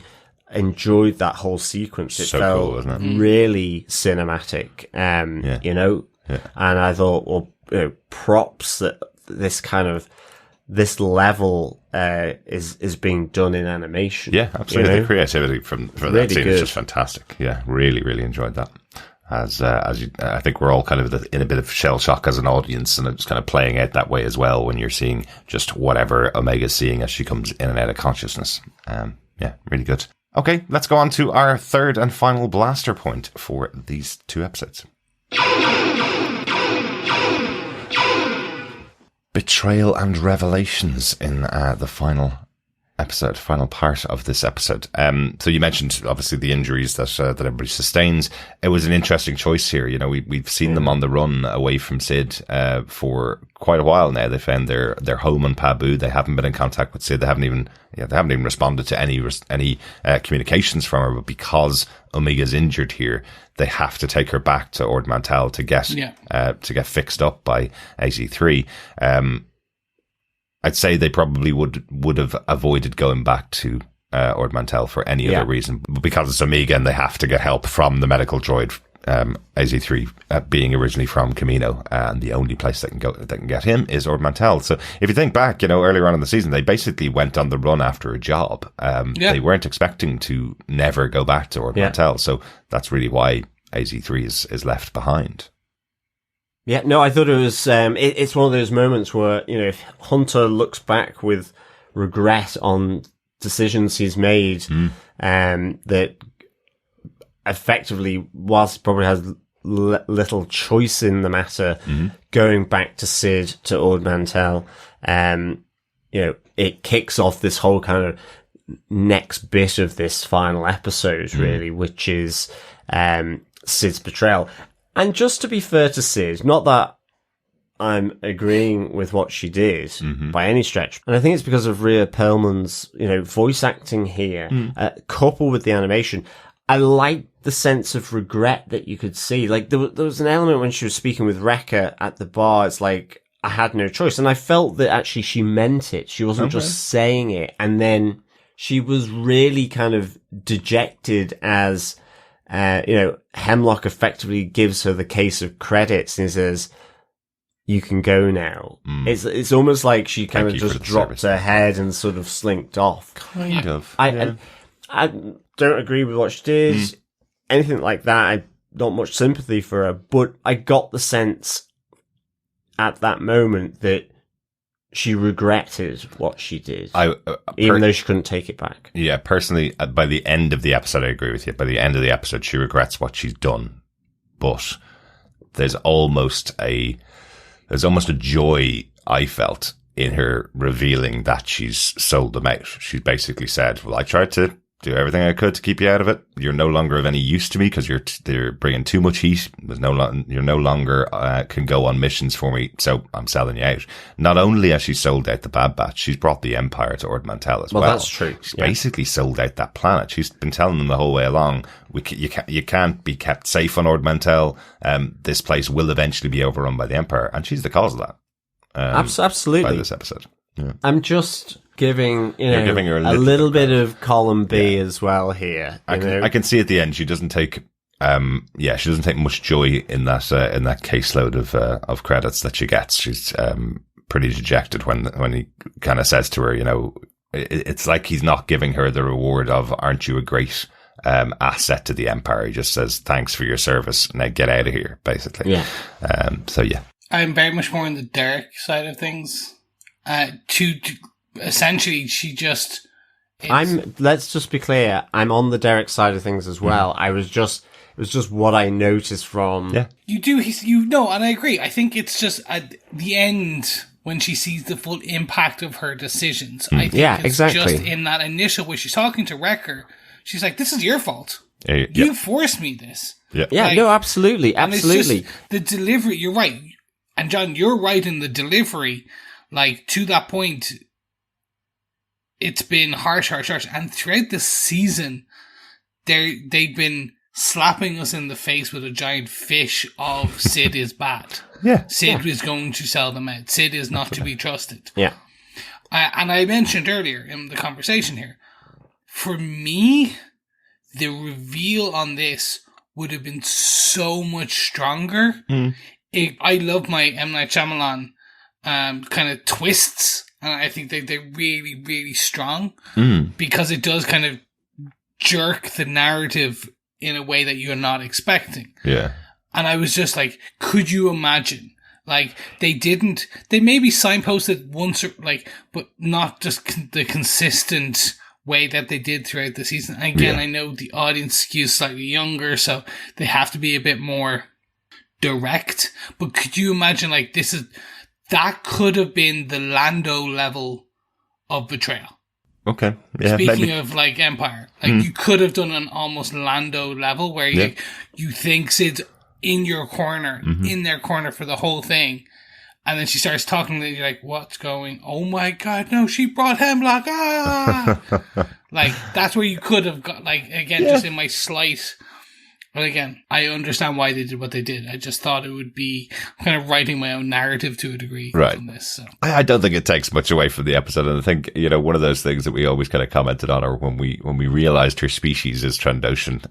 enjoyed that whole sequence. It so felt cool, wasn't it? really cinematic. And I thought, props that this level is being done in animation. Yeah, absolutely. The creativity from really that scene is just fantastic. Yeah, really, really enjoyed that. I think we're all kind of in a bit of shell shock as an audience, and it's kind of playing out that way as well when you're seeing just whatever Omega's seeing as she comes in and out of consciousness. Yeah, really good. Okay, let's go on to our third and final blaster point for these 2 episodes. Betrayal and revelations in the final part of this episode. So you mentioned obviously the injuries that everybody sustains. It was an interesting choice here. We've seen them on the run away from Sid for quite a while now. They found their home on Pabu. They haven't been in contact with Sid. They haven't even responded to any communications from her. But because Omega's injured here, they have to take her back to Ord Mantell to get fixed up by AZ3. I'd say they probably would have avoided going back to Ord Mantell for any other reason. But because it's Omega and they have to get help from the medical droid, AZ3 being originally from Camino, and the only place that can get him is Ord Mantell. So if you think back, earlier on in the season, they basically went on the run after a job. They weren't expecting to never go back to Ord Mantell. So that's really why AZ3 is left behind. Yeah, no, I thought it was, it's one of those moments where, if Hunter looks back with regret on decisions he's made, that effectively, whilst he probably has little choice in the matter, going back to Sid, to Ord Mantell, it kicks off this whole kind of next bit of this final episode, really, which is Sid's betrayal. And just to be fair to Sid, not that I'm agreeing with what she did by any stretch, and I think it's because of Rhea Perlman's voice acting here, coupled with the animation. I like the sense of regret that you could see. Like, there was an element when she was speaking with Wrecker at the bar, it's like, I had no choice. And I felt that actually she meant it. She wasn't just saying it. And then she was really kind of dejected as, Hemlock effectively gives her the case of credits and he says, you can go now. It's almost like she kind of just dropped her head and sort of slinked off. Kind of. I don't agree with what she did. Anything like that, I not much sympathy for her, but I got the sense at that moment that she regretted what she did, even though she couldn't take it back. Yeah, personally, by the end of the episode, I agree with you. By the end of the episode, she regrets what she's done, but there's almost a joy I felt in her revealing that she's sold them out. She's basically said, well, I tried to do everything I could to keep you out of it. You're no longer of any use to me because they're bringing too much heat. You're no longer can go on missions for me, so I'm selling you out. Not only has she sold out the Bad Batch, she's brought the Empire to Ord Mantell as well. Well, that's true. She's basically sold out that planet. She's been telling them the whole way along, you can't be kept safe on Ord Mantell. This place will eventually be overrun by the Empire, and she's the cause of that. Absolutely. By this episode. Yeah. I'm just giving giving her a little bit of column B as well here. I can see at the end she doesn't take she doesn't take much joy in that caseload of credits that she gets. She's pretty dejected when he kind of says to her, it's like he's not giving her the reward of, aren't you a great asset to the Empire? He just says, thanks for your service, now get out of here, basically. Yeah. I'm very much more on the Derek side of things. Essentially, she just. Let's just be clear. I'm on the Derek side of things as well. It was just what I noticed from. Yeah. You do. And I agree. I think it's just at the end when she sees the full impact of her decisions. I think exactly. Just in that initial where she's talking to Wrecker, she's like, "This is your fault. You forced me this." Yeah. Yeah. No. Absolutely. Absolutely. The delivery. You're right. And John, you're right in the delivery. Like, to that point, it's been harsh. And throughout the season, they've been slapping us in the face with a giant fish of Sid is bad. Yeah. Sid is going to sell them out. Sid is not to be trusted. Yeah. And I mentioned earlier in the conversation here, for me, the reveal on this would have been so much stronger. I love my M. Night Shyamalan kind of twists, and I think they're really, really strong because it does kind of jerk the narrative in a way that you're not expecting. Yeah. And I was just like, could you imagine? Like, they maybe signposted once, but not just the consistent way that they did throughout the season. And again, I know the audience skews slightly younger, so they have to be a bit more direct. But could you imagine, like, that could have been the Lando level of betrayal. Okay. Yeah. Speaking of, like, Empire, like, you could have done an almost Lando level where you think Sid's in your corner, in their corner for the whole thing. And then she starts talking, and you're like, what's going? Oh my God, no, she brought Hemlock. Like, that's where you could have got, like, again, just in my slight. But again, I understand why they did what they did. I just thought it would be kind of writing my own narrative to a degree from this. So. I don't think it takes much away from the episode. And I think, one of those things that we always kind of commented on, or when we realized her species is Trandoshan,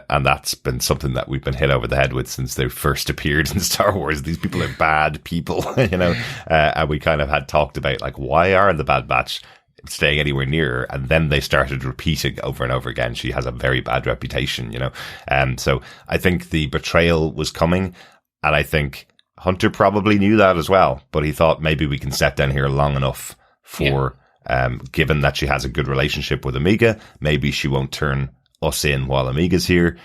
and that's been something that we've been hit over the head with since they first appeared in Star Wars. These people are bad people, and we kind of had talked about, like, why are the Bad Batch staying anywhere near her? And then they started repeating over and over again, she has a very bad reputation, so I think the betrayal was coming, and I think Hunter probably knew that as well, but he thought maybe we can set down here long enough for given that she has a good relationship with Omega, maybe she won't turn us in while Omega's here.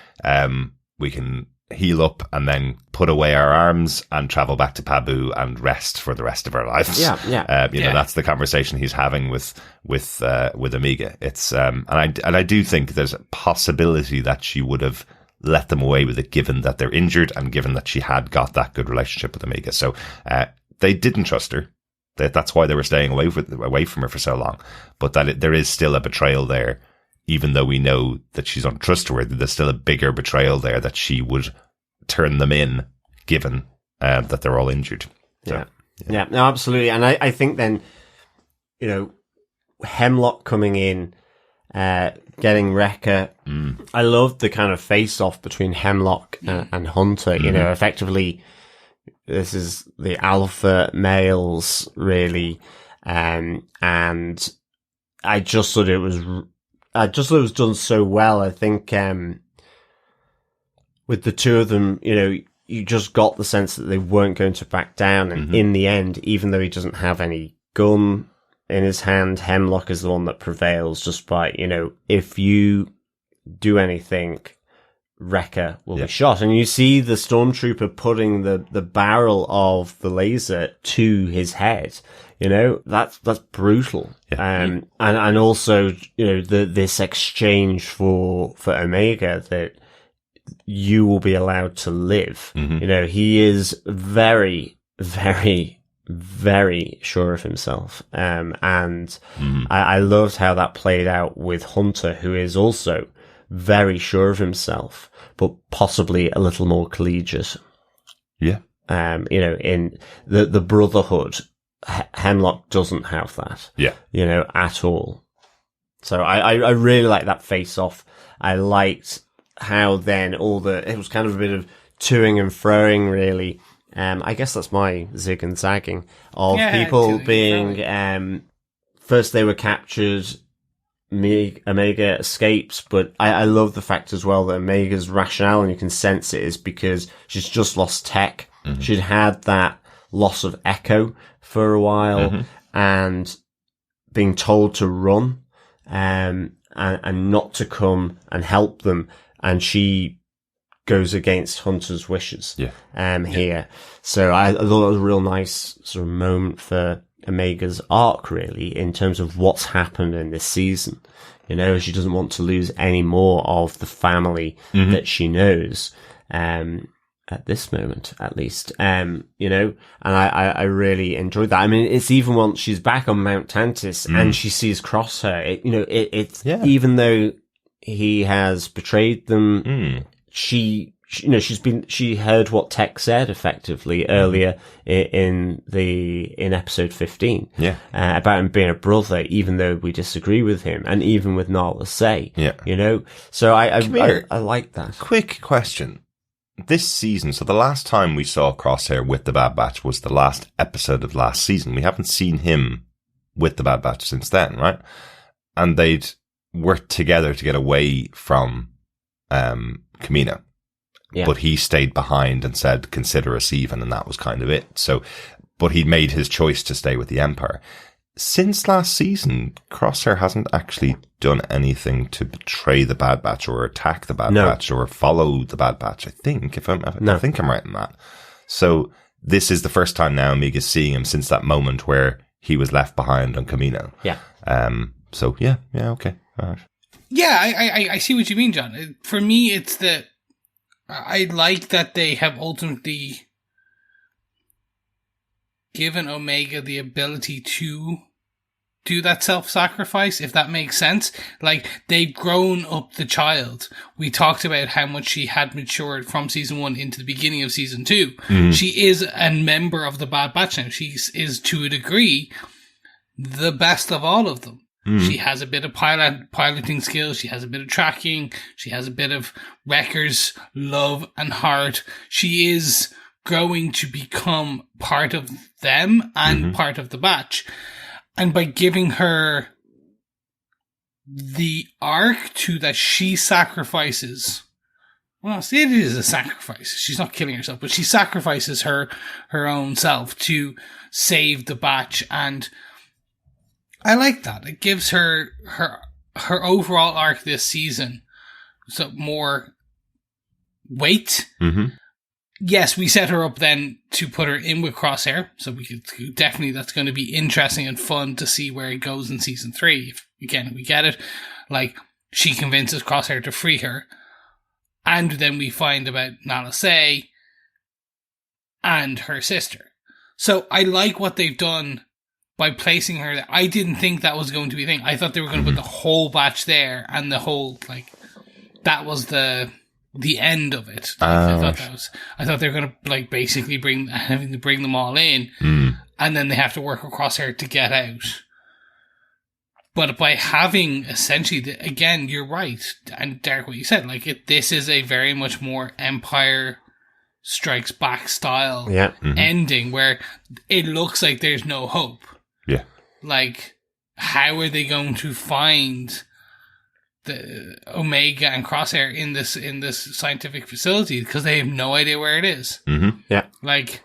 We can heal up and then put away our arms and travel back to Pabu and rest for the rest of our lives. Yeah. You know, that's the conversation he's having with Omega. It's, and I do think there's a possibility that she would have let them away with it, given that they're injured and given that she had got that good relationship with Omega. So, they didn't trust her. That's why they were staying away from her for so long. But there is still a betrayal there. Even though we know that she's untrustworthy, there's still a bigger betrayal there that she would turn them in, given that they're all injured. So, yeah, no, absolutely. And I think then, you know, Hemlock coming in, getting Wrecker. I love the kind of face-off between Hemlock and Hunter. You know, effectively, this is the alpha males, really. And I just thought it was done so well. I think, with the two of them, you know, you just got the sense that they weren't going to back down. And in the end, even though he doesn't have any gun in his hand, Hemlock is the one that prevails, just by, you know, if you do anything, Wrecker will be shot. And you see the stormtrooper putting the barrel of the laser to his head. You know, that's brutal. Yeah. And also, you know, this exchange for Omega, that you will be allowed to live. You know, he is very, very, very sure of himself. I loved how that played out with Hunter, who is also very sure of himself, but possibly a little more collegiate. Yeah. You know, in the Brotherhood, Hemlock doesn't have that. Yeah. You know, at all. So I really like that face-off. I liked how then it was kind of a bit of toing and froing, really. I guess that's my zig and zagging of people being, first they were captured, Omega escapes, but I love the fact as well that Omega's rationale, and you can sense it, is because she's just lost tech. She'd had that loss of echo for a while, and being told to run, and not to come and help them, and she goes against Hunter's wishes. Here. So I thought it was a real nice sort of moment for Omega's arc, really, in terms of what's happened in this season. You know, she doesn't want to lose any more of the family that she knows. At this moment, at least, you know, and I really enjoyed that. I mean, it's even once she's back on Mount Tantis and she sees Crosshair, even though he has betrayed them, she heard what Tech said effectively earlier in episode 15, about him being a brother, even though we disagree with him, and even with Nala Say, you know, so I like that. Quick question. This season, so the last time we saw Crosshair with the Bad Batch was the last episode of last season. We haven't seen him with the Bad Batch since then, right? And they'd worked together to get away from Kamina. But he stayed behind and said, consider us even, and that was kind of it. So, but he made his choice to stay with the Empire. Since last season, Crosshair hasn't actually done anything to betray the Bad Batch or attack the Bad Batch or follow the Bad Batch, I think, I think I'm right in that. So this is the first time now Omega's seeing him since that moment where he was left behind on Kamino. So okay. All right. Yeah, I see what you mean, John. For me, it's that I like that they have ultimately given Omega the ability to do that self-sacrifice, if that makes sense. Like, they've grown up the child. We talked about how much she had matured from season 1 into the beginning of season 2. She is a member of the Bad Batch now. She is, to a degree, the best of all of them. She has a bit of piloting skills. She has a bit of tracking. She has a bit of Wrecker's love and heart. She is growing to become part of them and part of the Batch. And by giving her the arc to that she sacrifices, well, see, it is a sacrifice. She's not killing herself, but she sacrifices her own self to save the Batch, and I like that. It gives her overall arc this season more weight. Mm-hmm. Yes, we set her up then to put her in with Crosshair, so we could definitely, that's going to be interesting and fun to see where it goes in season 3. If again we get it, like she convinces Crosshair to free her, and then we find about Nala Se and her sister. So I like what they've done by placing her there. I didn't think that was going to be a thing. I thought they were going to put the whole batch there, and the whole, like, that was the end of it. I thought they were going to, like, basically having to bring them all in, and then they have to work across her to get out. But by having essentially, again, you're right, and Derek, what you said, like, this is a very much more Empire Strikes Back style ending, where it looks like there's no hope. Yeah. Like, how are they going to find the Omega and Crosshair in this scientific facility? Because they have no idea where it is. Mm-hmm. Yeah. Like,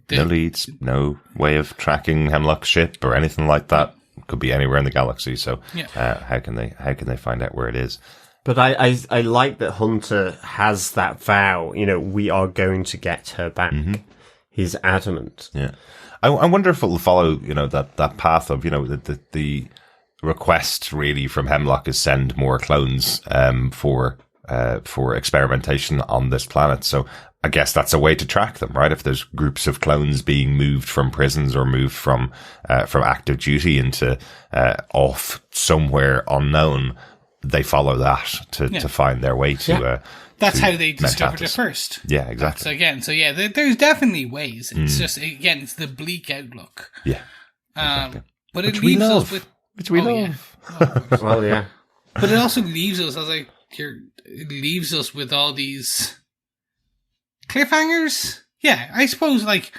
no leads, no way of tracking Hemlock's ship or anything like that. Could be anywhere in the galaxy. So, how can they find out where it is? But I like that Hunter has that vow. You know, we are going to get her back. Mm-hmm. He's adamant. Yeah. I wonder if it will follow, you know, that path of, you know, the request really from Hemlock is send more clones for experimentation on this planet. So I guess that's a way to track them, right? If there's groups of clones being moved from prisons or moved from active duty into off somewhere unknown, they follow that to find their way to. That's how they discovered it first. Yeah, exactly. There's definitely ways. It's just, again, it's the bleak outlook. Yeah. Exactly. But it leaves us with... Which we love. Yeah. Oh, well, yeah. But it also leaves us, it leaves us with all these cliffhangers. Yeah, I suppose, it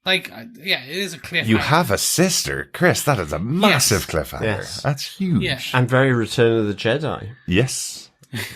is a cliffhanger. You have a sister, Chris. That is a massive cliffhanger. Yes. That's huge. Yeah. And very Return of the Jedi. Yes.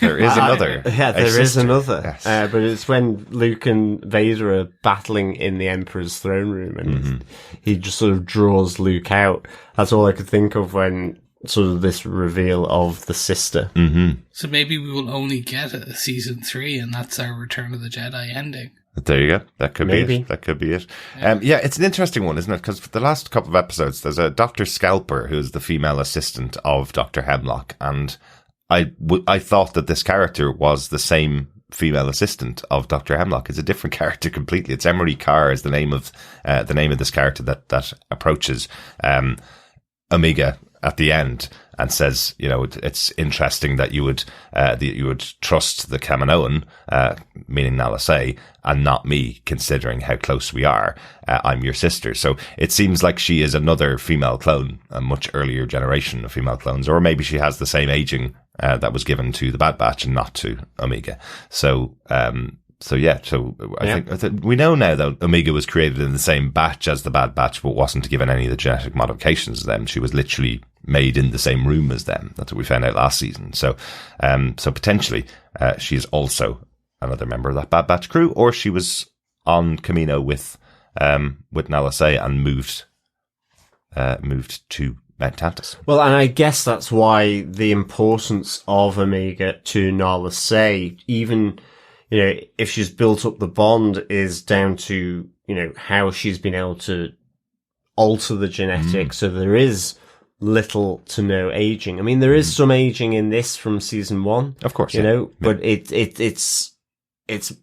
There is another. There is another. Yes. But it's when Luke and Vader are battling in the Emperor's throne room, and he just sort of draws Luke out. That's all I could think of when sort of this reveal of the sister. Mm-hmm. So maybe we will only get a season 3, and that's our Return of the Jedi ending. There you go. That could be it. That could be it. It's an interesting one, isn't it? Because for the last couple of episodes, there's a Dr. Scalper who's the female assistant of Dr. Hemlock, and I thought that this character was the same female assistant of Dr. Hemlock. It's a different character completely. It's Emery Carr is the name of this character that approaches Omega at the end and says, you know, it's interesting that you would trust the Kaminoan, meaning Nala Se, and not me, considering how close we are. I'm your sister. So it seems like she is another female clone, a much earlier generation of female clones, or maybe she has the same aging that was given to the Bad Batch and not to Omega. So I think we know now that Omega was created in the same batch as the Bad Batch, but wasn't given any of the genetic modifications to them. She was literally made in the same room as them. That's what we found out last season. So potentially, she is also another member of that Bad Batch crew, or she was on Kamino with Nala Se and moved to Mount Tantus. Well, and I guess that's why the importance of Omega to Nala Se, even, you know, if she's built up the bond, is down to, you know, how she's been able to alter the genetics. So there is little to no aging. I mean, there is some aging in this from season 1, of course, you know, but it's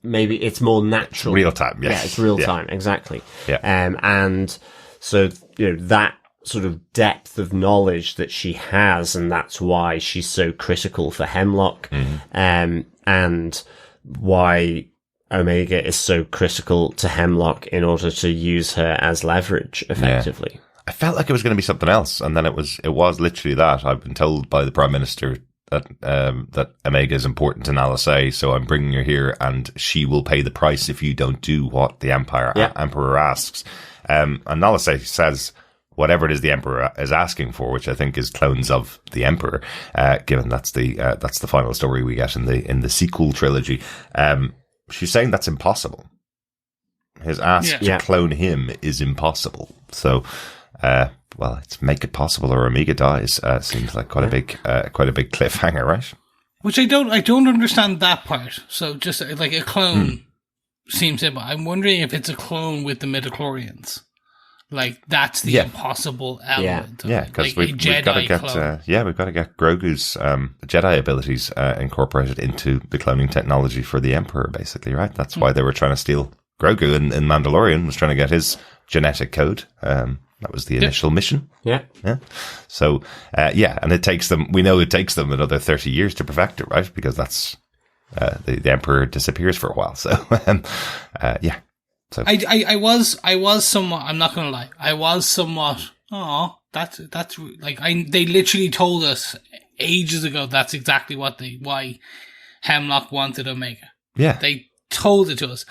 maybe it's more natural, real time. Yes. Yeah, it's real time, exactly. Yeah, and so, you know, that sort of depth of knowledge that she has, and that's why she's so critical for Hemlock, and why Omega is so critical to Hemlock in order to use her as leverage effectively. Yeah. I felt like it was going to be something else, and then it was literally that. I've been told by the Prime Minister that Omega is important to Nala Se, so I'm bringing her here, and she will pay the price if you don't do what the Emperor asks. And Nala Se says whatever it is the Emperor is asking for, which I think is clones of the Emperor, given that's the final story we get in the sequel trilogy. She's saying that's impossible. His ask to clone him is impossible. So, it's make it possible or Omega dies. Seems like quite a big cliffhanger, right? Which I don't understand that part. So just like a clone seems simple. I'm wondering if it's a clone with the midichlorians. Like that's the impossible element. Yeah, because we've got to get we've got to get Grogu's Jedi abilities incorporated into the cloning technology for the Emperor, basically, right? That's why they were trying to steal Grogu in Mandalorian, was trying to get his genetic code. That was the initial mission. Yeah. So and it takes them. We know it takes them another 30 years to perfect it, right? Because that's the Emperor disappears for a while. So So I was somewhat, I'm not going to lie, I was somewhat, that's like, they literally told us ages ago that's exactly why Hemlock wanted Omega. Yeah. They told it to us.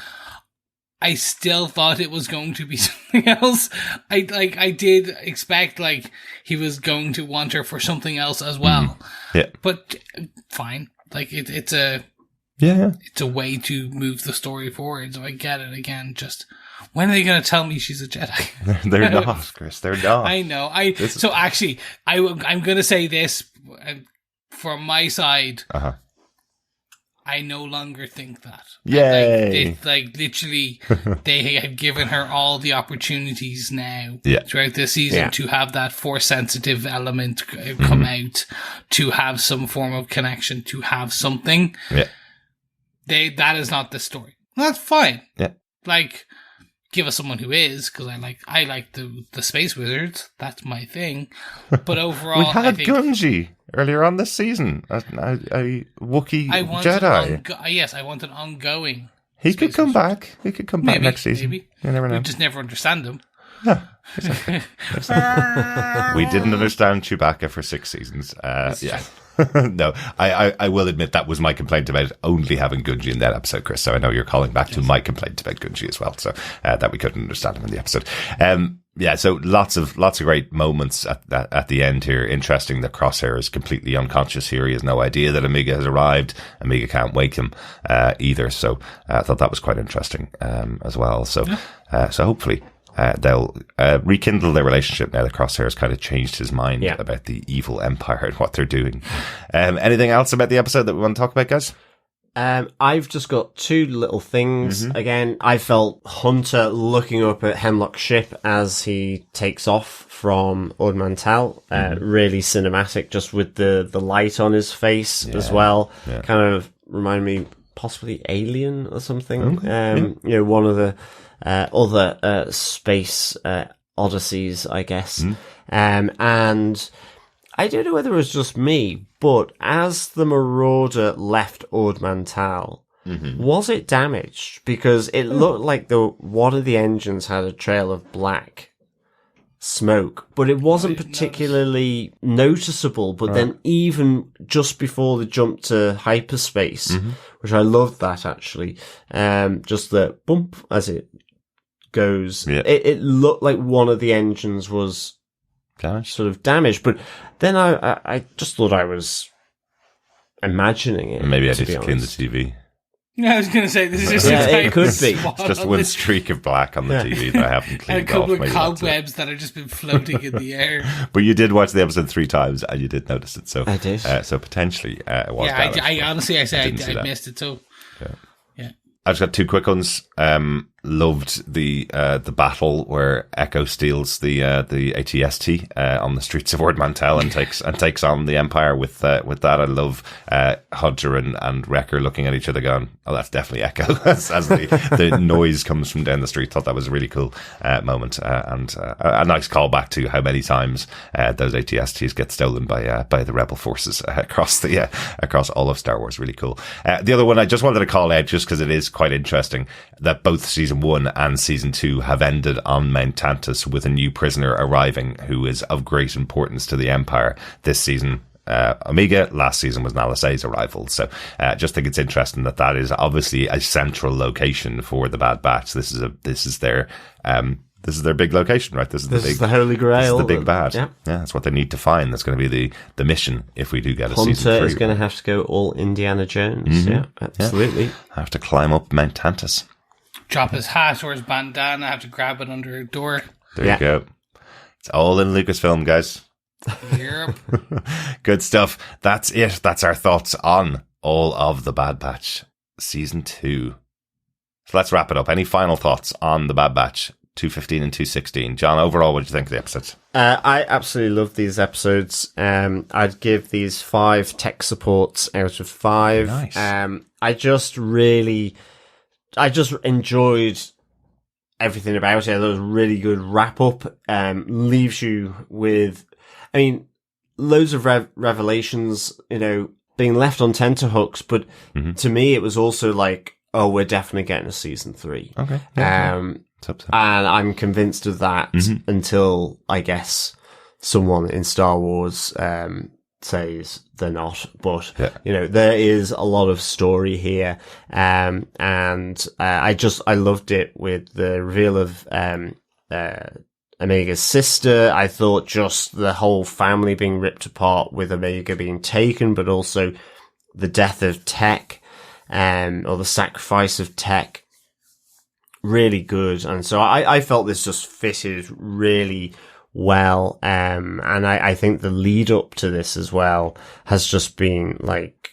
I still thought it was going to be something else. I did expect, like, he was going to want her for something else as well. Yeah. But, fine. Like, it's a way to move the story forward, so I get it again. Just, when are they going to tell me she's a Jedi? They're not, Chris. They're not. I know. So actually, I'm going to say this from my side. I no longer think that. Yay! Literally, they have given her all the opportunities now throughout this season to have that Force-sensitive element come out, to have some form of connection, to have something. Yeah. That is not the story. That's fine. Yeah. Like, give us someone who is, because I like the Space Wizards. That's my thing. But overall, we had Gunji earlier on this season, a Wookiee Jedi. Yes, I want an ongoing. He could come back. He could come back next season. Maybe. You never know. We just never understand him. Yeah, exactly. We didn't understand Chewbacca for 6 seasons. No, I will admit that was my complaint about only having Gunji in that episode, Chris. So I know you're calling back to my complaint about Gunji as well. So that we couldn't understand him in the episode. So lots of great moments at the end here. Interesting that Crosshair is completely unconscious here. He has no idea that Omega has arrived. Omega can't wake him either. So I thought that was quite interesting as well. So hopefully they'll rekindle their relationship now that Crosshair has kind of changed his mind about the evil Empire and what they're doing. Anything else about the episode that we want to talk about, guys? I've just got 2 little things. Again, I felt Hunter looking up at Hemlock's ship as he takes off from Ord Mantell. Really cinematic, just with the light on his face as well. Yeah. Kind of remind me possibly Alien or something. One of the other space odysseys, I guess. And I don't know whether it was just me, but as the Marauder left Ord Mantell, was it damaged? Because it looked like one of the engines had a trail of black smoke, but it wasn't particularly noticeable. But then even just before the jump to hyperspace, which I loved that actually, just the bump as it goes, it looked like one of the engines was sort of damaged, but then I just thought I was imagining it. Maybe I need to clean the TV. Yeah, I was going to say, this is just it could be. It's just one streak of black on the TV that I haven't cleaned and a couple off. of cobwebs that have just been floating in the air. But you did watch the episode 3 times and you did notice it. So I did. So potentially it was damaged. I honestly, I missed it too. Yeah. I've just got 2 quick ones. Loved the battle where Echo steals the AT-ST on the streets of Ord Mantell and takes on the Empire with that. I love Hunter and Wrecker looking at each other going, "Oh, that's definitely Echo," as the noise comes from down the street. Thought that was a really cool moment and a nice callback to how many times those AT-STs get stolen by the rebel forces across all of Star Wars. Really cool. The other one I just wanted to call out just because it is quite interesting that both season 1 and season 2 have ended on Mount Tantus with a new prisoner arriving who is of great importance to the Empire. This season, Omega. Last season was Nala Se's arrival. So just think it's interesting that is obviously a central location for the Bad Batch. This is their big location, right? This is the Holy Grail. This is the big bad. Yeah, that's what they need to find. That's going to be the mission if we do get a season 3. Hunter is going to have to go all Indiana Jones. Yeah, absolutely. Have to climb up Mount Tantus. Drop his hat or his bandana, have to grab it under a door. There you go. It's all in Lucasfilm, guys. Yep. Good stuff. That's it. That's our thoughts on all of The Bad Batch Season 2. So let's wrap it up. Any final thoughts on The Bad Batch 215 and 216? John, overall, what did you think of the episodes? I absolutely love these episodes. I'd give these 5 tech supports out of 5. Nice. I just enjoyed everything about it. There was a really good wrap up. Leaves you with, I mean, loads of revelations, you know, being left on tenterhooks, but to me it was also like, oh, we're definitely getting a season 3. Okay. And I'm convinced of that until, I guess, someone in Star Wars says they're not. But, you know, there is a lot of story here. And I loved it with the reveal of Omega's sister. I thought just the whole family being ripped apart with Omega being taken, but also the death of Tech, or the sacrifice of Tech, really good. And so I felt this just fitted really well. And I think the lead up to this as well has just been like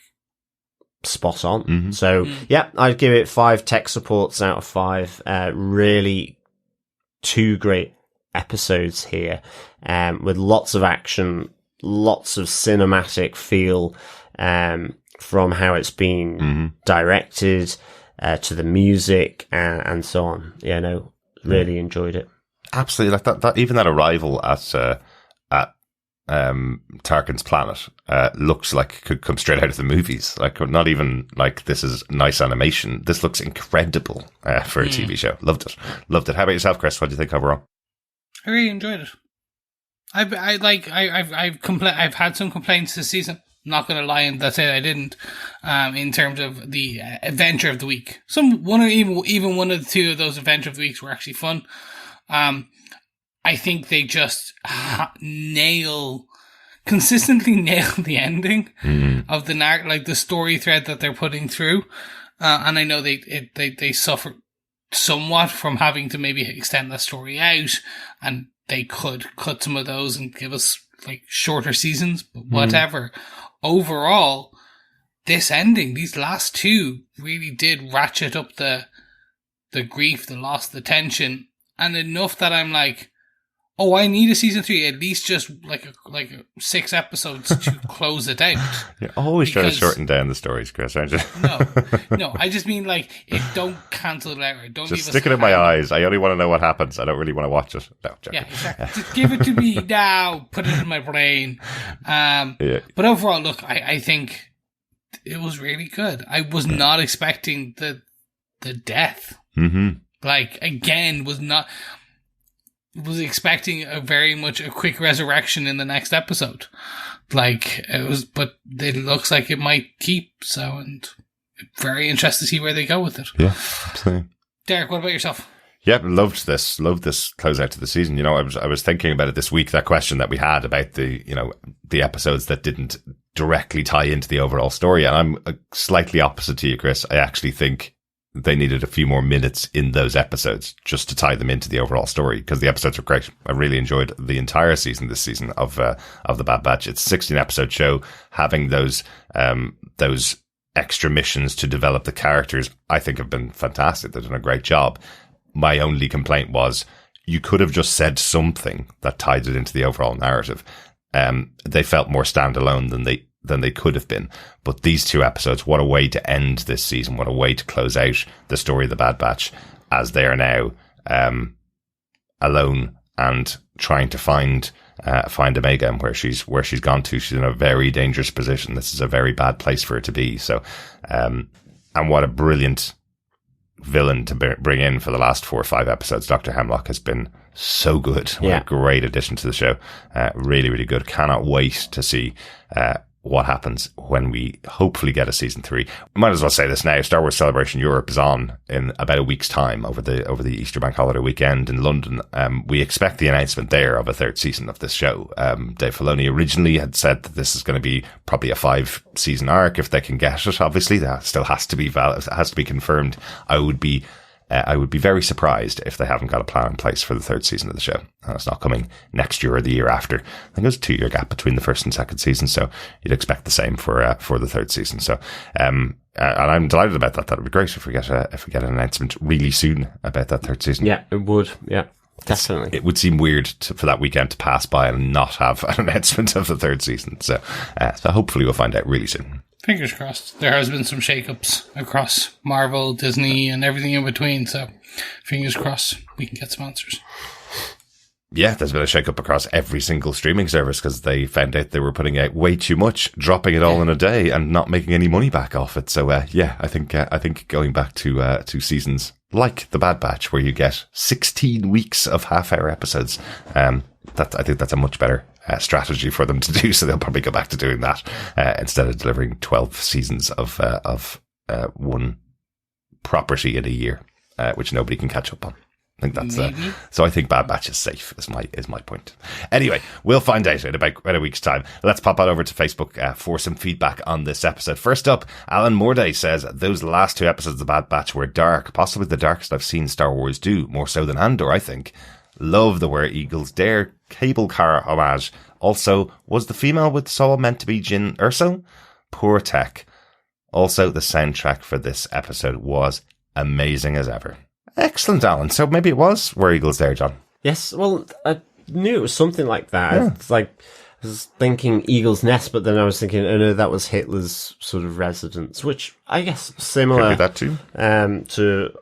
spot on. So yeah, I'd give it 5 tech supports out of 5. Really 2 great episodes here, with lots of action, lots of cinematic feel, from how it's been directed, to the music and so on. Yeah, no, really enjoyed it. Absolutely. Like that even that arrival at Tarkin's planet, looks like it could come straight out of the movies. Like, not even like this is nice animation. This looks incredible, for a TV show. Loved it. How about yourself, Chris? What do you think overall? I really enjoyed it. I've had some complaints this season. I'm not going to lie and say I didn't. In terms of the adventure of the week, even one of the 2 of those adventure of the weeks were actually fun. I think they just consistently nail the ending of the like the story thread that they're putting through. And I know they suffer somewhat from having to maybe extend that story out, and they could cut some of those and give us like shorter seasons, but whatever. Overall, this ending, these last 2 really did ratchet up the grief, the loss, the tension, and enough that I'm like, oh, I need a season 3, at least just like 6 episodes to close it out. You're always trying to shorten down the stories, Chris, aren't you? No, I just mean like, don't cancel it out. Don't just stick it in my eyes. I only want to know what happens. I don't really want to watch it. No, joking. Yeah, exactly. Just give it to me now. Put it in my brain. But overall, look, I think it was really good. I was not expecting the death. Like, again, was expecting very much a quick resurrection in the next episode. Like, it was, but it looks like it might keep, so, and very interested to see where they go with it. Yeah, absolutely. Derek, what about yourself? Yeah, loved this close out to the season. You know, I was thinking about it this week, that question that we had about the episodes that didn't directly tie into the overall story. And I'm slightly opposite to you, Chris. I actually think they needed a few more minutes in those episodes just to tie them into the overall story, because the episodes were great. I really enjoyed the entire season this season of The Bad Batch. It's a 16 episode show. Having those extra missions to develop the characters, I think have been fantastic. They've done a great job. My only complaint was you could have just said something that tied it into the overall narrative. They felt more standalone than they could have been. But these 2 episodes, what a way to end this season. What a way to close out the story of the Bad Batch, as they are now alone and trying to find Omega and where she's gone to. She's in a very dangerous position. This is a very bad place for her to be. So, and what a brilliant villain to bring in for the last 4 or 5 episodes. Dr. Hemlock has been so good. What a great addition to the show. Really, really good. Cannot wait to see what happens when we hopefully get a season 3. Might as well say this now. Star Wars Celebration Europe is on in about a week's time over the Easter bank holiday weekend in London. We expect the announcement there of a 3rd season of this show. Dave Filoni originally had said that this is going to be probably a 5-season arc if they can get it. Obviously, that still has to be confirmed. I would be I would be very surprised if they haven't got a plan in place for the third season of the show. And it's not coming next year or the year after. I think there's a 2-year gap between the first and second season, so you'd expect the same for the third season. So, and I'm delighted about that. That would be great if we get an announcement really soon about that third season. Yeah, it would. Yeah. Definitely. It would seem weird for that weekend to pass by and not have an announcement of the third season. So hopefully we'll find out really soon. Fingers crossed. There has been some shake-ups across Marvel, Disney, and everything in between. So fingers crossed we can get some answers. Yeah, there's been a shake-up across every single streaming service because they found out they were putting out way too much, dropping it all in a day and not making any money back off it. So, I think going back to seasons like The Bad Batch, where you get 16 weeks of half-hour episodes, I think that's a much better strategy for them to do. So they'll probably go back to doing that instead of delivering 12 seasons of one property in a year, which nobody can catch up on. I think that's so I think Bad Batch is safe is my point. Anyway, we'll find out in about a week's time. Let's pop on over to Facebook for some feedback on this episode. First up, Alan Morday says those last 2 episodes of Bad Batch were dark, possibly the darkest I've seen Star Wars do, more so than Andor, I think. Love the Where Eagles Dare cable car homage. Also, was the female with Saul meant to be Jyn Erso? Poor tech. Also, the soundtrack for this episode was amazing as ever. Excellent, Alan. So maybe it was Where Eagles Dare, John. Yes, well, I knew it was something like that. Yeah. It's like, I was thinking Eagle's Nest, but then I was thinking, oh no, that was Hitler's sort of residence, which I guess similar could be that too. To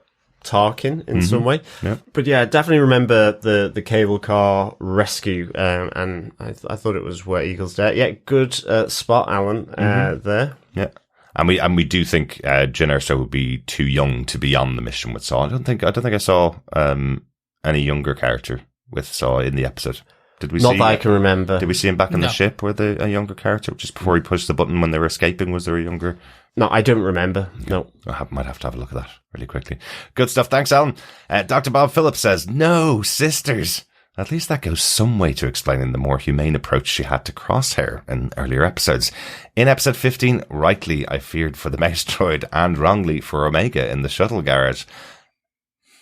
Tarkin in some way. Yeah. But yeah, I definitely remember the cable car rescue, and I thought it was Where Eagles Dare. Yeah, good spot, Alan, there. Yeah. And we do think Jyn Erso would be too young to be on the mission with Saw. I don't think I saw any younger character with Saw in the episode. Did we? Not that I can remember. Did we see him back in the ship with a younger character just before he pushed the button when they were escaping? Was there a younger? No, I don't remember. No. I might have to have a look at that really quickly. Good stuff. Thanks, Alan. Dr. Bob Phillips says, no, sisters. At least that goes some way to explaining the more humane approach she had to Crosshair in earlier episodes. In episode 15, rightly I feared for the mouse droid and wrongly for Omega in the shuttle garage.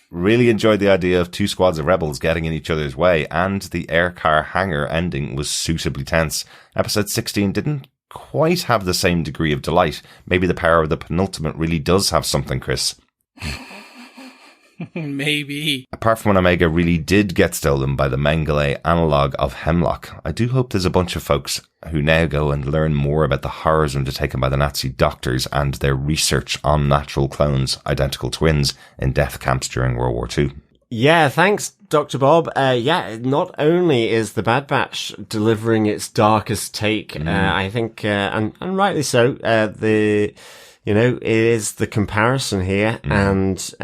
Really enjoyed the idea of 2 squads of rebels getting in each other's way, and the air car hangar ending was suitably tense. Episode 16 didn't quite have the same degree of delight. Maybe the power of the penultimate really does have something, Chris. Maybe. Apart from when Omega really did get stolen by the Mengele analogue of Hemlock, I do hope there's a bunch of folks who now go and learn more about the horrors undertaken by the Nazi doctors and their research on natural clones, identical twins, in death camps during World War II. Yeah, thanks, Dr. Bob. Not only is the Bad Batch delivering its darkest take, I think, and rightly so, it is the comparison here, and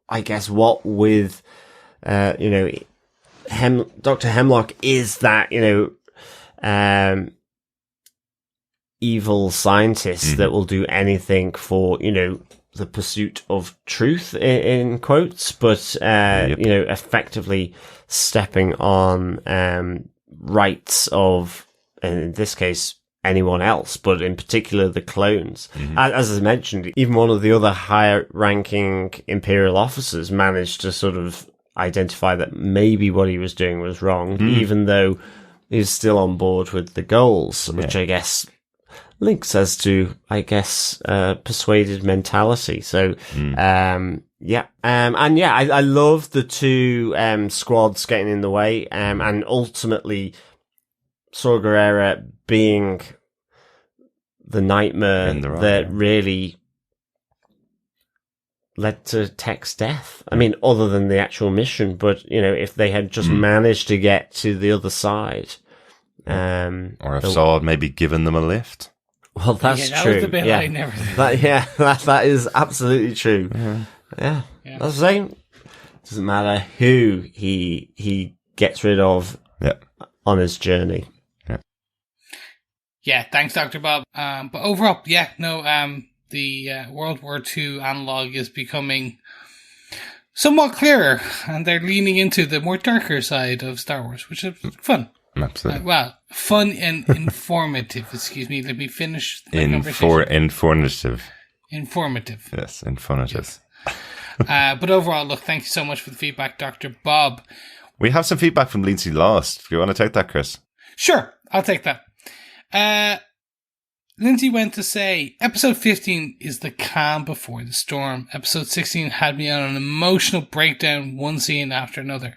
I guess what with, Dr. Hemlock is that, evil scientist that will do anything for, the pursuit of truth in quotes, but, effectively stepping on, rights of, in this case, anyone else, but in particular the clones. As I mentioned, even one of the other higher ranking Imperial officers managed to sort of identify that maybe what he was doing was wrong, even though he's still on board with the goals, which I guess links as to, persuaded mentality. So, I love the 2 squads getting in the way, and ultimately Saw Gerrera being the nightmare that really led to Tech's death. I mean, other than the actual mission, but, if they had just managed to get to the other side. Or if Saw had maybe given them a lift. Well, that's that true. Was the bit I never did. That is absolutely true. Yeah. That's the same. Doesn't matter who he gets rid of on his journey. Yeah, thanks, Dr. Bob. But overall, the World War II analog is becoming somewhat clearer, and they're leaning into the more darker side of Star Wars, which is fun. Absolutely. Fun and informative. Excuse me, let me finish my conversation. Informative. Informative. Yes, informative. Yes. But overall, look, thank you so much for the feedback, Dr. Bob. We have some feedback from Lindsay Lost. Do you want to take that, Chris? Sure, I'll take that. Lindsay went to say, episode 15 is the calm before the storm. Episode 16 had me on an emotional breakdown, one scene after another.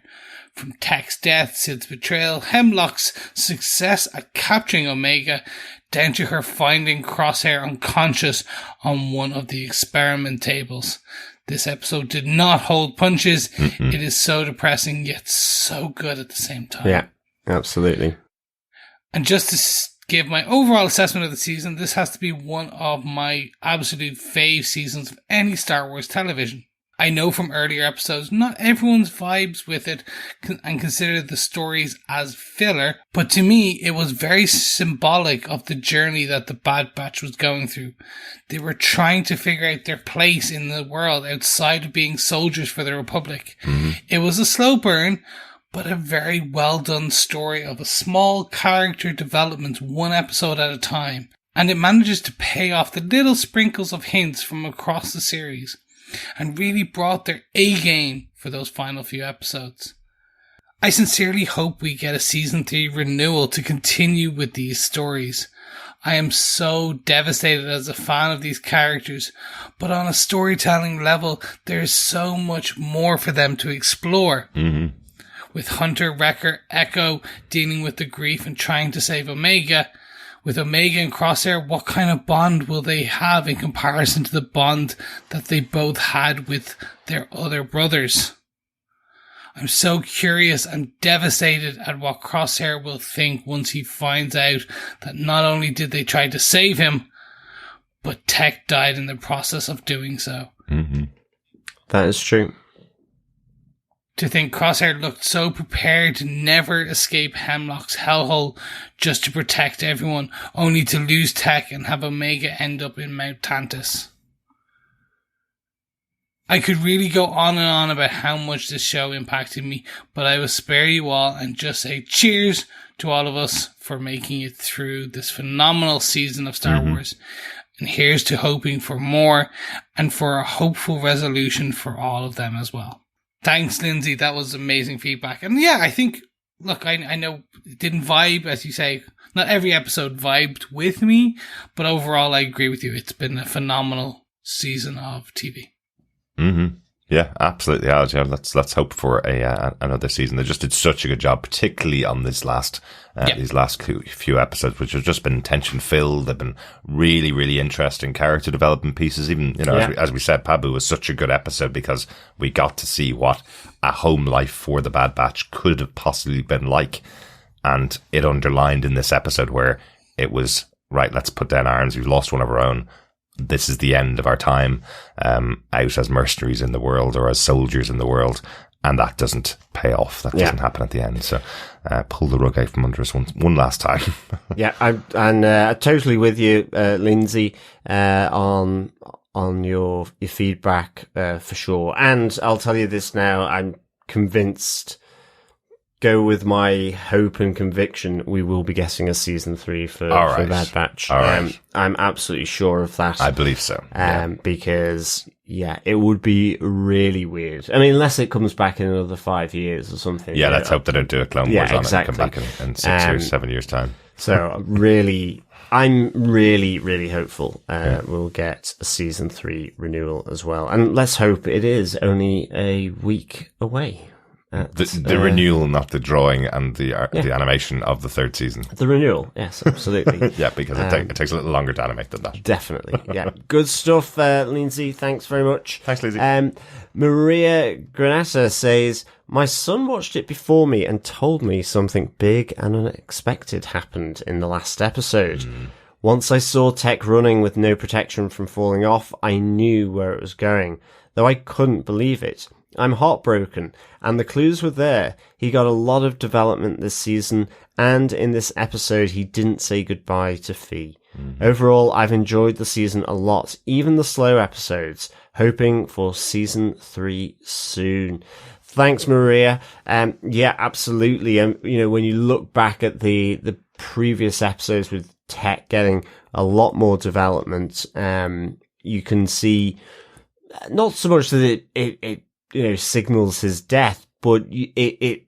From Tech's death, Sid's betrayal, Hemlock's success at capturing Omega, down to her finding Crosshair unconscious on one of the experiment tables. This episode did not hold punches. Mm-mm. It is so depressing, yet so good at the same time. Yeah, absolutely. And just to give my overall assessment of the season, this has to be one of my absolute fave seasons of any Star Wars television. I know from earlier episodes, not everyone's vibes with it and consider the stories as filler, but to me, it was very symbolic of the journey that the Bad Batch was going through. They were trying to figure out their place in the world outside of being soldiers for the Republic. Mm-hmm. It was a slow burn, but a very well done story of a small character development, one episode at a time. And it manages to pay off the little sprinkles of hints from across the series, and really brought their A-game for those final few episodes. I sincerely hope we get a season 3 renewal to continue with these stories. I am so devastated as a fan of these characters, but on a storytelling level, there is so much more for them to explore. Mm-hmm. With Hunter, Wrecker, Echo dealing with the grief and trying to save Omega. With Omega and Crosshair, what kind of bond will they have in comparison to the bond that they both had with their other brothers? I'm so curious and devastated at what Crosshair will think once he finds out that not only did they try to save him, but Tech died in the process of doing so. Mm-hmm. That is true. To think Crosshair looked so prepared to never escape Hemlock's hellhole just to protect everyone, only to lose Tech and have Omega end up in Mount Tantus. I could really go on and on about how much this show impacted me, but I will spare you all and just say cheers to all of us for making it through this phenomenal season of Star Wars. And here's to hoping for more and for a hopeful resolution for all of them as well. Thanks, Lindsay. That was amazing feedback. And yeah, I think, look, I know it didn't vibe, as you say. Not every episode vibed with me, but overall, I agree with you. It's been a phenomenal season of TV. Mm-hmm. Yeah, absolutely. Yeah, let's hope for another season. They just did such a good job, particularly on these last few episodes, which have just been tension filled. They've been really, really interesting character development pieces. Even as we said, Pabu was such a good episode because we got to see what a home life for the Bad Batch could have possibly been like, and it underlined in this episode where it was right. Let's put down arms. We've lost one of our own. This is the end of our time out as mercenaries in the world or as soldiers in the world. And that doesn't pay off. That doesn't happen at the end. So pull the rug out from under us one last time. Yeah, I'm totally with you, Lindsay, on your feedback for sure. And I'll tell you this now, I'm convinced, go with my hope and conviction, we will be getting a season 3 for Bad Batch. I'm absolutely sure of that. I believe so. Because it would be really weird. I mean, unless it comes back in another 5 years or something. Yeah, let's hope they don't do a Clone Wars on it and come back in 6 years, 7 years time. So I'm really, really hopeful we'll get a season 3 renewal as well. And let's hope it is only a week away. The renewal, not the drawing and the animation of the 3rd season. The renewal, yes, absolutely. Yeah, because it takes a little longer to animate than that. Definitely, yeah. Good stuff, Lindsay. Thanks very much. Thanks, Lindsay. Maria Granata says, my son watched it before me and told me something big and unexpected happened in the last episode. Once I saw Tech running with no protection from falling off, I knew where it was going, though I couldn't believe it. I'm heartbroken, and the clues were there. He got a lot of development this season, and in this episode he didn't say goodbye to Fee. Overall, I've enjoyed the season a lot, even the slow episodes, hoping for season 3 soon. Thanks, Maria. Yeah, absolutely. When you look back at the previous episodes with Tech getting a lot more development, you can see not so much that it signals his death, but it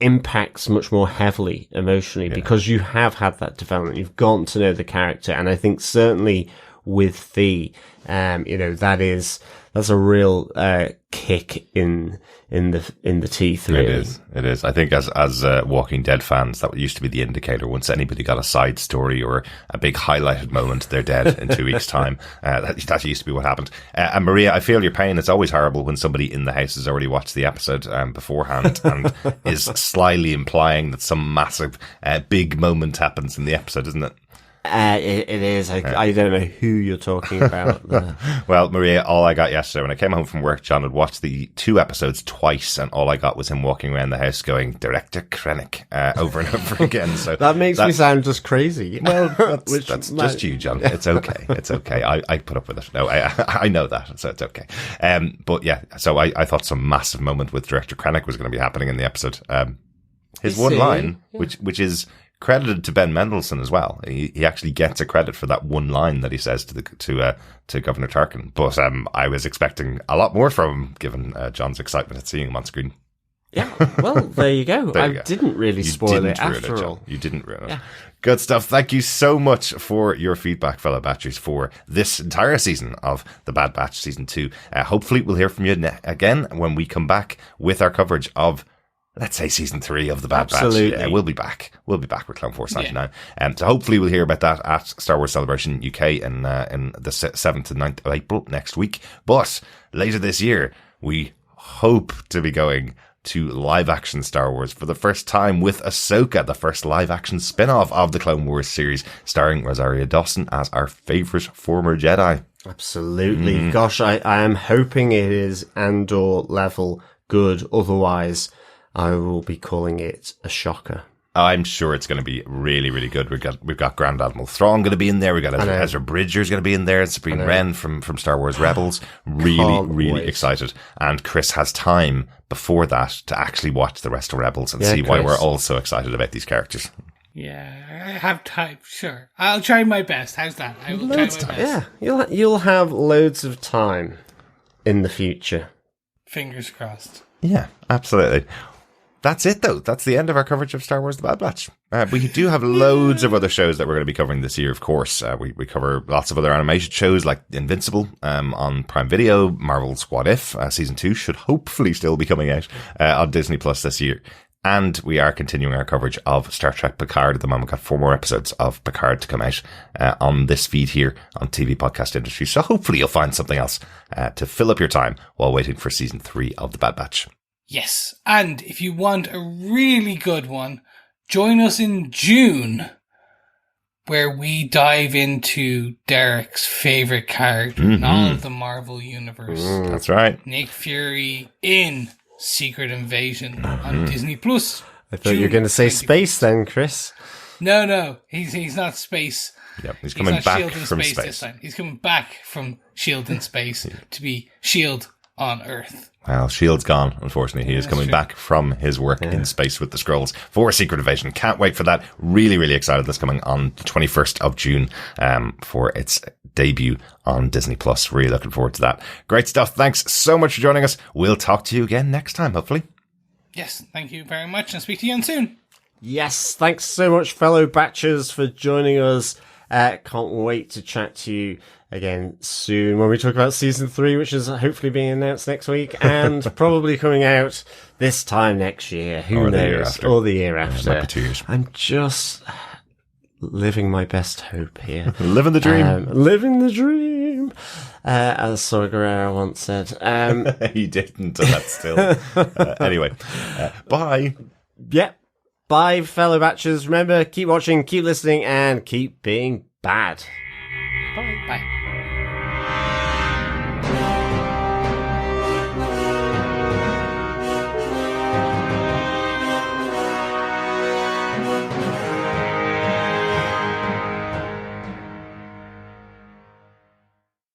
impacts much more heavily emotionally because you have had that development. You've gotten to know the character, and I think certainly with Thee, that's a real kick in the teeth. Really. It is. I think as Walking Dead fans, that used to be the indicator. Once anybody got a side story or a big highlighted moment, they're dead in 2 weeks' time. That used to be what happened. And Maria, I feel your pain. It's always horrible when somebody in the house has already watched the episode beforehand and is slyly implying that some massive big moment happens in the episode, isn't it? It is. I don't know who you're talking about. Well, Maria, all I got yesterday when I came home from work, John had watched the 2 episodes twice, and all I got was him walking around the house going, Director Krennic, over and over again. So that makes me sound just crazy. Well, that's just you, John. It's okay. It's okay. I put up with it. No, I know that, so it's okay. But yeah, so I thought some massive moment with Director Krennic was going to be happening in the episode. His one line, which is credited to Ben Mendelsohn as well. He actually gets a credit for that one line that he says to Governor Tarkin. But I was expecting a lot more from him, given John's excitement at seeing him on screen. Yeah, well, there you go. Didn't really spoil it after all. You didn't ruin it. Good stuff. Thank you so much for your feedback, fellow Batchers, for this entire season of The Bad Batch Season 2. Hopefully we'll hear from you again when we come back with our coverage of, let's say, Season 3 of The Bad Batch. We'll be back. We'll be back with Clone Force 99. So hopefully we'll hear about that at Star Wars Celebration UK in the 7th and 9th of April next week. But later this year, we hope to be going to live-action Star Wars for the first time with Ahsoka, the first live-action spin-off of the Clone Wars series, starring Rosario Dawson as our favourite former Jedi. Absolutely. Gosh, I am hoping it is Andor level good. Otherwise, I will be calling it Ashoka. I'm sure it's going to be really, really good. We've got Grand Admiral Thrawn going to be in there. We've got Ezra Bridger's going to be in there. Sabine Wren from Star Wars Rebels. Really excited. And Chris has time before that to actually watch the rest of Rebels and see why we're all so excited about these characters. Yeah, I have time. Sure, I'll try my best. How's that? I will try my best. Yeah, you'll have loads of time in the future. Fingers crossed. Yeah, absolutely. That's it, though. That's the end of our coverage of Star Wars The Bad Batch. We do have loads of other shows that we're going to be covering this year, of course. We cover lots of other animated shows like Invincible on Prime Video, Marvel's What If, Season 2 should hopefully still be coming out on Disney Plus this year. And we are continuing our coverage of Star Trek Picard at the moment. We've got 4 more episodes of Picard to come out on this feed here on TV Podcast Industry. So hopefully you'll find something else to fill up your time while waiting for Season 3 of The Bad Batch. Yes, and if you want a really good one, join us in June, where we dive into Derek's favourite character in all of the Marvel Universe. That's right. Nick Fury in Secret Invasion on Disney Plus. I thought you were going to say space then, Chris. No, he's not space. Yep, he's coming back from space this time. He's coming back from S.H.I.E.L.D. in space to be S.H.I.E.L.D. on Earth. Well, S.H.I.E.L.D.'s gone, unfortunately. He is coming back from his work in space with the Skrulls for Secret Invasion. Can't wait for that. Really, really excited. That's coming on the 21st of June for its debut on Disney Plus. Really looking forward to that. Great stuff. Thanks so much for joining us. We'll talk to you again next time, hopefully. Yes, thank you very much, and speak to you again soon. Yes, thanks so much, fellow Batchers, for joining us. Can't wait to chat to you again soon when we talk about Season 3, which is hopefully being announced next week and probably coming out this time next year. Who knows? Or the year after. Might be 2 years. I'm just living my best hope here. Living the dream. Living the dream. As Saw Gerrera once said. He didn't, and that's still. Anyway, bye. Yep. Bye, fellow Batchers. Remember, keep watching, keep listening, and keep being bad. Bye.